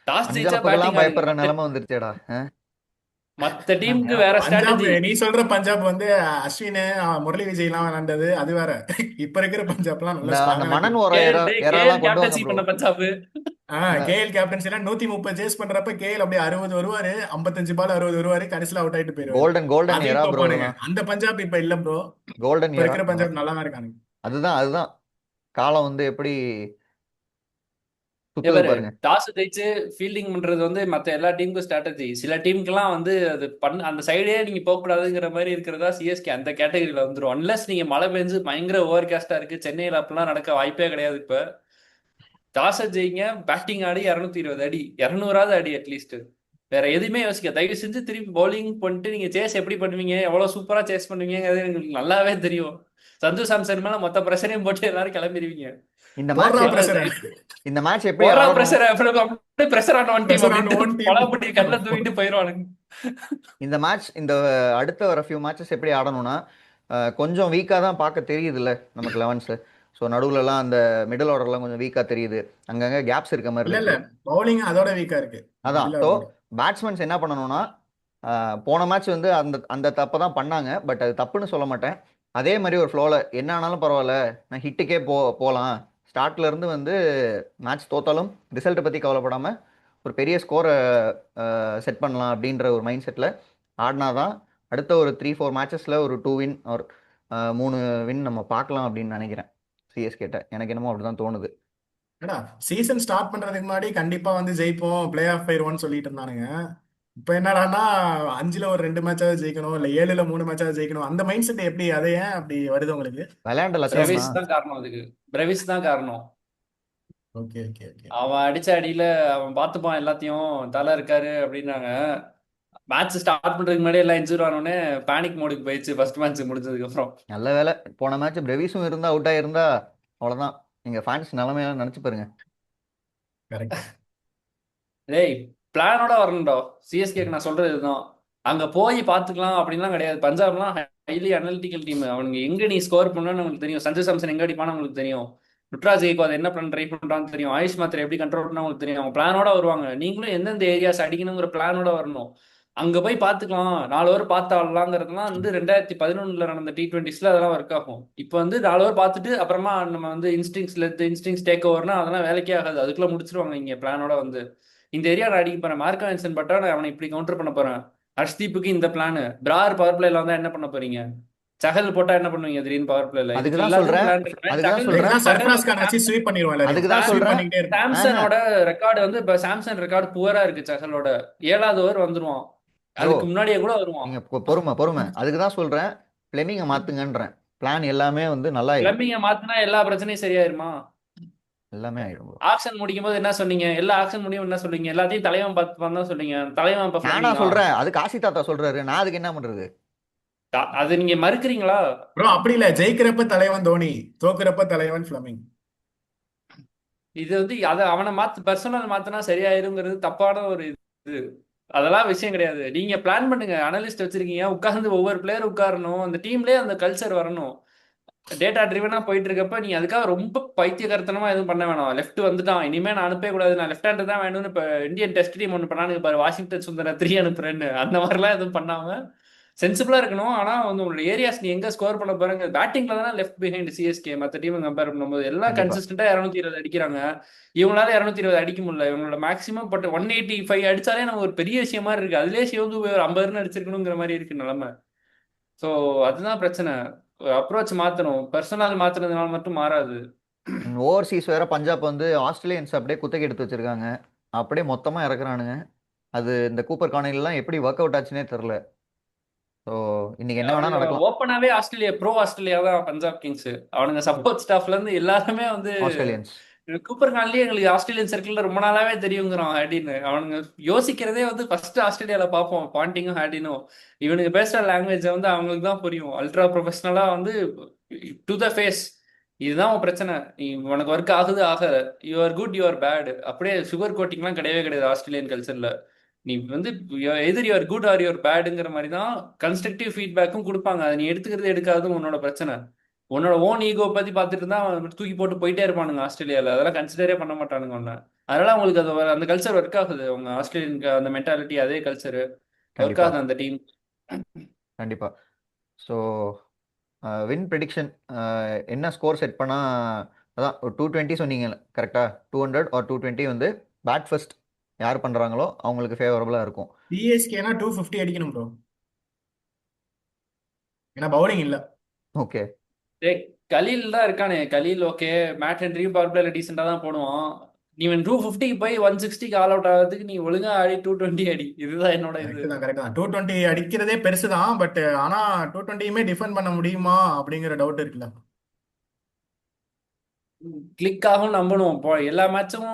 டாஸ் ஜெயிச்சா பஞ்சாப்புக்கெல்லாம் பேட்டிங் ஆடுங்க. பயப்படுற மத்த நிலைமை வந்துருச்சேடா. மத்த டீமுக்கு வேற பஞ்சாப், ஸ்ட்ராட்டஜி. நீ சொல்ற பஞ்சாப் வந்து அஸ்வின், முரளி விஜய் எல்லாம் விளையாண்டது அது வேற. இப்ப இருக்கிற பஞ்சாப்லாம் இந்த நல்ல அந்த ஸ்ட்ராங்கான மணன் டீம். ஓர கேஎல் எறாலாம் கொண்டு வாங்க கேப்டன்சி ப்ரோ. பண்ண பஞ்சாப். அந்த கேஎல் கேப்டன்சி எல்லாம் 130 சேஸ் பண்றப்ப கேஎல் அப்படியே 60 வருவாரு, 55 பால் 60 வருவாரு, கடைசியில அவுட் ஆயிட்டு போயிருவாரு. கோல்டன் அதையும் எரா ப்ரோ தோப்பானுங்க. அதெல்லாம். அந்த பஞ்சாப் இப்ப இல்ல ப்ரோ. கோல்டன் இப்ப எரா இருக்கிற அதெல்லாம். பஞ்சாப் நல்லா தான் இருக்கானுங்க. அதுதான் காலம் வந்து எப்படி சுத்துது பாரு, பாருங்க. டாஸ் ஜெயிச்சு ஃபீல்டிங் பண்றது வந்து மத்த எல்லா டீமுக்கும் ஸ்ட்ராட்டஜி. சில டீமுக்குலாம் வந்து அது அந்த சைடே நீங்க போக கூடாதுங்கிற மாதிரி இருக்கிறதா சிஎஸ்கே அந்த கேட்டகரியில வந்துரும். அன்லஸ் நீங்க மழை பெஞ்சு பயங்கர ஓவர் காஸ்டா இருக்கு, சென்னையில அப்படிலாம் நடக்க வாய்ப்பே கிடையாது. இப்ப டாஸை ஜெயிங்க, பேட்டிங் ஆடி 220 அடி, 200ஆவது அடி அட்லீஸ்ட். வேற எதுவுமே யோசிக்க தயவு செஞ்சு. திருப்பி பவுலிங் பண்ணிட்டு நீங்க சேஸ் எப்படி பண்ணுவீங்க, எவ்வளவு சூப்பரா சேஸ் பண்ணுவீங்கிறது எங்களுக்கு நல்லாவே தெரியும். சஞ்சு சாம்சன் மேல மொத்த பிரஷரையும் போட்டு எல்லாரும் கிளம்பிடுவீங்க. இந்த போடுறா மேட்ச் பிரஷர். இந்த மேட்ச் எப்படி ஓவரா ஆடணும்? பிரஷர் அப்படியே pressure on one team pressure on one அப்படின்ட்டு டீம். பலாப்பட்டி கண்ணில் தூக்கிட்டு போயிடுவானுங்க. இந்த அடுத்த வர ஃபியூ மேட்சஸ் எப்படி ஆடணும்னா, கொஞ்சம் வீக்காக தான் பார்க்க தெரியுதுல்ல நமக்கு 11s. ஸோ நடுவுலலாம் அந்த மிடில் ஆர்டர்லாம் கொஞ்சம் வீக்காக தெரியுது. அங்கங்கே கேப்ஸ் இருக்க மாதிரி இல்ல இருக்கு. பவுலிங் அதோட வீக்கா இருக்கு. அதான். Middle so ஆர்டரோட. பேட்ஸ்மேன்ஸ் என்ன பண்ணணும்னா, போன மேட்ச் வந்து அந்த அந்த தப்பை தான் பண்ணாங்க. பட் அது தப்புன்னு சொல்ல மாட்டேன். அதே மாதிரி ஒரு ஃப்ளோவில் என்ன ஆனாலும் பரவாயில்ல, நான் ஹிட்டுக்கே போகலாம், ஸ்டார்ட்ல இருந்து வந்து மேட்ச் தோத்தாலும் ரிசல்ட்டை பற்றி கவலைப்படாமல் ஒரு பெரிய ஸ்கோரை செட் பண்ணலாம் அப்படின்ற ஒரு மைண்ட் செட்டில் ஆடினா தான் அடுத்த ஒரு 3-4 மேட்சஸில் ஒரு 2 வின் ஒரு 3 வின் நம்ம பார்க்கலாம் அப்படின்னு நினைக்கிறேன் சிஎஸ்கேட்ட. எனக்கு என்னமோ அப்படி தான் தோணுது. ஏடா, சீசன் ஸ்டார்ட் பண்றதுக்கு முன்னாடி கண்டிப்பா வந்து ஜெயிப்போம், பிளே ஆஃப் போயிருவோம்னு சொல்லிட்டு இருந்தானுங்க. இப்ப என்னடான்னா 5ல ஒரு 2 மேட்சாவது ஜெயிக்கணும், இல்ல 7ல 3 மேட்சாவது ஜெயிக்கணும். அந்த மைண்ட் செட் எப்படி, அது ஏன் அப்படி வருது உங்களுக்கு? விளையாண்ட லட்சணம் பிரவிஸ் தான். தான் காரணம் அதுக்கு. பிரவிஸ் தான் காரணம். Okay okay okay. அவன் அடிச்ச அடியில அவன் பார்த்துப்பான் எல்லாத்தையும், தலை இருக்காரு அப்படின்னாங்க. மேட்ச் ஸ்டார்ட் பண்றதுக்கு முன்னாடி எல்லாம் இன்ஜூர் ஆனோடனே பேனிக் மோடுக்கு போயிடுச்சு ஃபர்ஸ்ட் மேட்ச் முடிஞ்சதுக்கு அப்புறம். நல்ல வேலை போன மேட்ச் பிரவிஸும் இருந்தா அவுட் ஆயிருந்தா அவ்வளவுதான். நீங்க ஃபேன்ஸ் நிலைமையெல்லாம் நினைச்சு பாருங்க. கரெக்ட். டேய், பிளானோட வரணும்டா. சிஎஸ்கேக்கு நான் சொல்றது இதுதான். அங்க போய் பாத்துக்கலாம் அப்படின்லாம் கிடையாது. பஞ்சாப்லாம் ஹைலி அனலிட்டிக்கல் டீம். அவனுங்க எங்க நீ ஸ்கோர் பண்ணணும்னு உங்களுக்கு தெரியும். சஞ்சு சாம்சன் எங்க அடிப்பான்னு உங்களுக்கு தெரியும். ருத்ராஜ் கெய்க்வாத் என்ன பிளான் ட்ரை பண்றான்னு தெரியும். ஆயுஷ் மாத்திரை எப்படி கண்ட்ரோல் பண்ணா உங்களுக்கு தெரியும். அவங்க பிளானோட வருவாங்க. நீங்களும் எந்தெந்த ஏரியாஸ் அடிக்கணுங்கிற பிளானோட வரணும். அங்க போய் பாத்துக்கலாம், 4 ஓவர் பார்த்து ஆடலாங்கிறதுலாம் வந்து 2011 நடந்த T20s அதெல்லாம் ஒர்க் ஆகும். இப்போ வந்து 4 ஓவர் பார்த்துட்டு அப்புறமா நம்ம வந்து இன்ஸ்டிங்ஸ் டேக் ஓவர்னா அதெல்லாம் வேலைக்கே ஆகாது. அதுக்குள்ள முடிச்சிருவாங்க இங்க பிளானோட வந்து. இந்த ஏரியா நான் அடிக்க போறேன், மார்க் ஆன்சன் பட்டா நான் அவனை இப்படி கவுண்டர் பண்ண போறேன். ஹர்ஷ்தீப்புக்கு இந்த பிளான். பிரார் பவர் பிளேல வந்தா என்ன பண்ண போறீங்க? சஹல் போட்டா என்ன பண்ணுவீங்க திடீர்னு பவர் பிளேல? அதுக்கு இதுக்கு தான் எல்லாத்துக்கும் சொல்றேன் பிளான் இருக்கு. அதுக்கு தான் சஹல் சொல்றேன் இதுதான் சஹல் சர்ஃப்ராஸ் கான் வச்சு ஸ்வீப் பண்ணிடுவோம் எல்லாரையும். அதுக்கு தான் ஸ்வீப் சொல்றேன் பண்ணிக்கிட்டே இருக்கும். ஆஹா, சாம்சனோட ரெக்கார்டு வந்து இப்ப சாம்சன் ரெக்கார்டு புவரா இருக்கு. சஹலோட 7வது ஓவர் வந்துருவான். ப்ரோ அதுக்கு முன்னாடியே கூட வருவான். நீங்க பொறுமை அதுக்கு தான் சொல்றேன். பிளெமிங்க மாத்துங்கன்றேன். பிளான் எல்லாமே வந்து நல்லா ஆயிடும். பிளம்பிங்க மாத்தினா எல்லா பிரச்சனையும் சரியாயிருமா? எல்லாமே ஆயிடும் ப்ரோ. ஆக்ஷன் முடிக்கும் போது என்ன சொன்னீங்க? எல்லா ஆக்ஷன் முடியும் என்ன சொல்றீங்க? எல்லாத்தையும் தலைவன் பார்த்து தான் சொன்னீங்க. தலைவன் இப்ப நானா பிளம்பிங்கா? சொல்றேன், அது காசி தாத்தா சொல்றாரு, நான் அதுக்கு என்ன பண்றது? அது நீங்க மறுக்கிறீங்களா? ப்ரோ அப்படி இல்ல, ஜெயிக்கிறப்ப தலைவன் தோனி, தோக்குறப்ப தலைவன் ஃபிளமிங். இது வந்து அதை அவனை பர்சனல் மாத்தினா சரியாயிருங்கிறது தப்பான ஒரு இது. அதெல்லாம் விஷயம் கிடையாது. நீங்க பிளான் பண்ணுங்க, அனலிஸ்ட் வச்சிருக்கீங்க, உட்கார்ந்து ஒவ்வொரு பிளேயர் உட்காரணும், அந்த டீம்லயே அந்த கல்ச்சர் வரணும். டேட்டா ட்ரிவனா போயிட்டு இருக்கப்ப நீ அதுக்காக ரொம்ப பைத்தியகரத்தனமா எதுவும் பண்ண வேணாம். லெஃப்ட் வந்துட்டான், இனிமே நான் அனுப்பவே கூடாது, நான் லெஃப்ட் ஹேண்டர் தான் வேணும்னு இப்ப இந்தியன் டெஸ்ட் டீம் ஒன்று பண்ணானுங்க பாரு, வாஷிங்டன் சுந்தர 3 அனுப்புறேன்னு. அந்த மாதிரிலாம் எதுவும் பண்ணாம சென்சிபிளா இருக்கணும். ஆனா வந்து உங்களோட ஏரியாஸ் நீ எங்க ஸ்கோர் பண்ண போறங்க. பேட்டிங்ல தானே லெஃப்ட் பிஹைண்ட் சிஎஸ்கே. மற்ற டீம் கம்பேர் பண்ணும்போது எல்லாம் கண்டிப்பா கன்சிஸ்டன்டா 220 அடிக்கிறாங்க. இவங்களால 220 அடிக்க முடியல. இவங்களோட மேக்ஸிமம் பட் 185 அடிச்சாலே நம்ம ஒரு பெரிய விஷயமா இருக்கு. அதுலயே சிவந்து ஒரு 50 ரன் அடிச்சிருக்கணுங்கிற மாதிரி இருக்கு நிலைமை. ஸோ அதுதான் பிரச்சனை. அப்ரோச் மாத்தணும். பர்சனல் மாத்துறதுனால மட்டும் மாறாது. ஓவர்சீஸ் வேற பஞ்சாப் வந்து ஆஸ்திரேலியன்ஸ் அப்படியே குத்தகை எடுத்து வச்சிருக்காங்க. அப்படியே மொத்தமா இறக்குறானுங்க. அது இந்த கூப்பர் கார்னர்லாம் எப்படி ஒர்க் அவுட் ஆச்சுன்னே தெரியல. ஸோ இன்னைக்கு என்ன வேணா நடக்கலாம். ஓப்பனாவே ஆஸ்திரேலியா ஆஸ்திரேலியா தான் பஞ்சாப் கிங்ஸ். அவனுங்க சப்போர்ட் ஸ்டாஃப்ல இருந்து எல்லாருமே வந்து ஆஸ்திரேலியன்ஸ் கூப்பர் கான்லயே எங்களுக்கு ஆஸ்திரேலியன் சர்க்கிள்ல ரொம்ப நாளாவே தெரியுங்கிறான் ஹேடின்னு. அவனுங்க யோசிக்கிறதே வந்து ஃபர்ஸ்ட் ஆஸ்திரேலியால பார்ப்போம், பாண்டிங்கும் ஹேடினும். இவனுக்கு பேசுற லாங்குவேஜ் வந்து அவங்களுக்கு தான் புரியும். அல்ட்ரா ப்ரொஃபஷனலா வந்து டு த ஃபேஸ். இதுதான் உன் பிரச்சனை. நீ உனக்கு ஒர்க் ஆகுது ஆகல, you are good you are bad, அப்படியே சுகர் கோட்டிங்லாம் கிடையவே கிடையாது ஆஸ்திரேலியன் கல்ச்சர்ல. நீ வந்து எதிர் யுவர் குட் ஆர் யுவர் பேடுங்கிற மாதிரி தான் கன்ஸ்ட்ரக்டிவ் ஃபீட்பேக்கும் கொடுப்பாங்க. அதை நீ எடுத்துக்கிறது எடுக்காதும் உன்னோட பிரச்சனை. உன்னோட ஓன் ஈகோ பத்தி பார்த்துட்டு இருந்தா தூக்கி போட்டு போயிட்டே இருப்பானுங்க ஆஸ்திரேலியால. அதெல்லாம் கன்சிடரே பண்ண மாட்டானுங்க ஒன்னு. அதனால அவங்களுக்கு அது அந்த கல்ச்சர் ஒர்க் ஆகுது. அவங்க ஆஸ்திரேலியன் அந்த மென்டாலிட்டி அதே கல்ச்சர் ஒர்க் கண்டிப்பா ஆகுது அந்த டீம். கண்டிப்பா. ஸோ வின் ப்ரெடிக்ஷன் என்ன ஸ்கோர் செட் பண்ணா, அதான் ஒரு 220 சொன்னீங்க கரெக்டா? 200 ஆர் 220 வந்து பேட் ஃபர்ஸ்ட் யார் பண்றாங்களோ அவங்களுக்கு ஃபேவரபுளா இருக்கும். சிஎஸ்கேனா 250 அடிக்கணும் ப்ரோ, ஏன்னா பவுலிங் இல்ல. ஓகே. டேய், கலீல் தான் இருக்கானே. கலீல் ஓகே, மேட் ஹென்ரியும் பவர் பிளேல டீசெண்டா தான் போடுவான். நீ 250 போய் 160 ஆல் அவுட் ஆகிறதுக்கு நீ ஒழுங்கா ஆடி 220 அடி. இதுதான் என்னோட இது. கரெக்ட் தான் கரெக்ட் தான். 220 அடிக்கிறதே பெருசு தான், பட் ஆனா 220யுமே டிஃபெண்ட் பண்ண முடியுமா அப்படிங்கிற டவுட் இருக்குல்ல. கிளிக் ஆகும் நம்பணும். இப்போ எல்லா மேட்சும்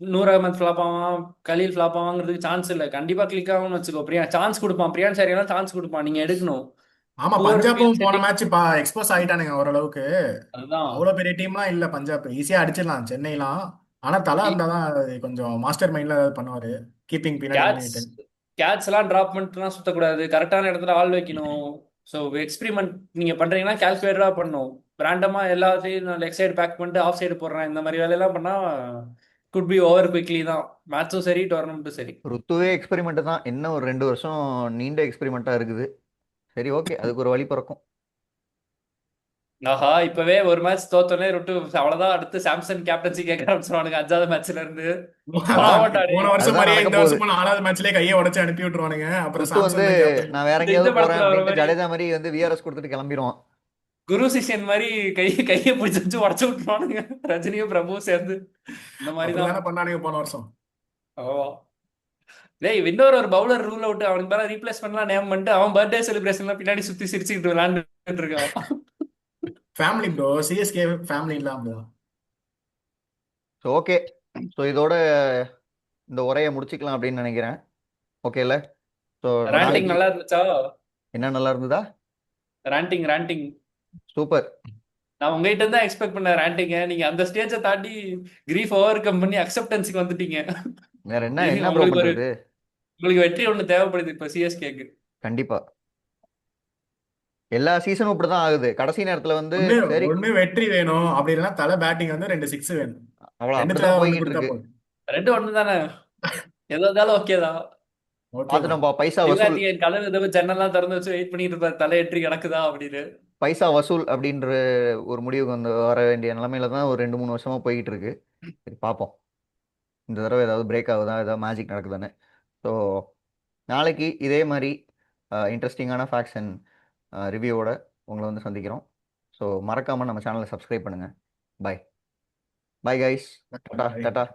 நூர் அகமத் ஃபிளாப் ஆவான், கலீல் ஃபிளாப் ஆவாங்கிறதுக்கு சான்ஸ் இல்லை. கண்டிப்பா கிளிக் ஆகும்னு வச்சுக்கோ. சான்ஸ் கொடுப்பான், பிரியான் சரியான சான்ஸ் கொடுப்பான். நீங்க எடுக்கணும். ஆமா, புவர் பஞ்சாபும் ஃபீல்ட் போன செட்டிங். மேட்ச் எக்ஸ்போஸ் ஆயிட்டானுங்க ஓரளவுக்கு. அதுதான். அவ்வளவு பெரிய டீம்லாம் இல்ல பஞ்சாப், ஈஸியா அடிச்சிடலாம் சென்னைலாம். ஆனா தலா இருந்தாதான் அது கொஞ்சம் மாஸ்டர் மைண்ட்ல ஏதாவது பண்ணுவாரு, கீப்பிங் பின்னாடி கேட்ச் நின்னுட்டு. கேட்ச் எல்லாம் டிராப் பண்ணிட்டுலாம் சுத்தக்கூடாது. கரெக்டான இடத்துல ஆள் வைக்கணும். ஸோ எக்ஸ்பெரிமெண்ட் நீங்க பண்றீங்கன்னா கால்குலேட்டடா பண்ணணும். ரேண்டமா எல்லாத்தையும் நான் லெக் சைடு பேக் பண்ணிட்டு ஆஃப் சைடு போடுறேன், இந்த மாதிரி வேலையெல்லாம் பண்ணா குட் பி ஓவர் குவிக்லி தான். மேட்சும் சரி, டோர்னமெண்ட்டும் சரி. ருத்துவே எக்ஸ்பெரிமெண்ட் தான். என்ன ஒரு 2 வருஷம் நீண்ட எக்ஸ்பெரிமெண்ட்டாக இருக்குது. சரி ஓகே, அதுக்கு ஒரு வழி பிறக்கும். ஆஹா, இப்பவே ஒரு மேட்ச் தோத்தோன்னே ருட்டு அவ்வளவுதான். அடுத்து சாம்சங் கேப்டன்சி கேட்க ஆரம்பிச்சிருவானுங்க 5வது மேட்ச்ல இருந்து. அதான் பாவம்டா போன டேய். வருஷம் அதுதான் மாதிரியே நடக்க இந்த போகுது. வருஷமும் 4வது மேட்ச்லயே கையை உடைச்சு அனுப்பி விட்டுருவானுங்க. அப்புறம் ருத்து வந்து சாம்சங் தான் கேப்டன். நான் வேற இந்த எங்கேயாவது போறேன் படத்துல வர அப்படின்ட்டு மாதிரி ஜடேஜா மாதிரி வந்து விஆர்எஸ் கொடுத்துட்டு கிளம்பிடுவான். குரு சிஷ்யன் மாதிரி கையை பிடிச்சு வச்சு உடச்சு விட்டுருவானுங்க ரஜினியும் பிரபுவும் சேர்ந்து. இந்த மாதிரி தான். அப்படிதானே பண்ணானுங்க போன வருஷம். ஆமா. டேய் இன்னொரு ஒரு பவுலர் ரூல் அவுட், அவனுக்கு பேர ரீப்ளேஸ்மெண்ட்லாம் நேம் பண்ணிட்டு அவன் பர்த்டே செலிப்ரேஷன்லாம் பின்னாடி சுத்தி சிரிச்சுக்கிட்டு விளையாண்டுட்டு இருக்கான். ஃபேமிலி ப்ரோ, சிஎஸ்கே ஃபேமிலி இல்லாம. ஸோ ஓகே, ஸோ இதோட இந்த உரையை முடிச்சுக்கலாம் அப்படின்னு நினைக்கிறேன். ஓகேல? ஸோ ரேண்டிங் நாளைக்கு நல்லா இருந்துச்சா? என்ன நல்லா இருந்ததா? Ranting super. நான் உங்ககிட்ட தான் எக்ஸ்பெக்ட் பண்ண ரேண்டிங்க. நீங்க அந்த ஸ்டேஜை தாண்டி கிரீஃப் ஓவர் கம் பண்ணி அக்செப்டன்ஸுக்கு வந்துட்டீங்க. வேற என்ன இனி என்ன ப்ரோ உங்களுக்கு ஒரு பண்றது? உங்களுக்கு வெற்றி ஒண்ணு தேவைப்படுது இப்ப சிஎஸ்கேக்கு. கண்டிப்பா. எல்லா சீசனும் இப்படிதான் ஆகுது. கடைசி நேரத்துல வந்து ஒண்ணு சரி, ஒண்ணு வெற்றி வேணும், அப்படி இல்லைன்னா தலை பேட்டிங் வந்து 2 6 வேணும். அவ்வளோ ரெண்டுத்துல அப்படிதான் ஒண்ணு போய்கிட்டு கொடுத்தா இருக்கு. போதும். ரெண்டு ஒண்ணு தானே, எதா இருந்தாலும் ஓகே தான். ஓகே தான். பார்த்துட்டோம்ப்பா. பைசா வசூல், சிவகார்த்திகேயன் கதவு கதவு ஜன்னல்லாம் திறந்து வச்சு வெயிட் பண்ணிட்டு இருப்பாரு, தலையேற்றி கிடக்குதா அப்படின்னு. பைசா வசூல் அப்படின்ற ஒரு முடிவுக்கு வந்து வர வேண்டிய நிலைமையில தான் ஒரு 2 3 வருஷமா போய்கிட்டு இருக்கு. சரி பார்ப்போம் இந்த தடவை ஏதாவது பிரேக் ஆகுதா, ஏதாவது மேஜிக் நடக்குதானே. ஸோ நாளைக்கு இதே மாதிரி இன்ட்ரெஸ்டிங்கான ஃபேக்ட்ஸ் அண்ட் ரிவ்யூவோட உங்களை வந்து சந்திக்கிறோம். ஸோ மறக்காமல் நம்ம சேனலை சப்ஸ்கிரைப் பண்ணுங்கள். Bye bye guys. டாட்டா Bye. டாட்டா.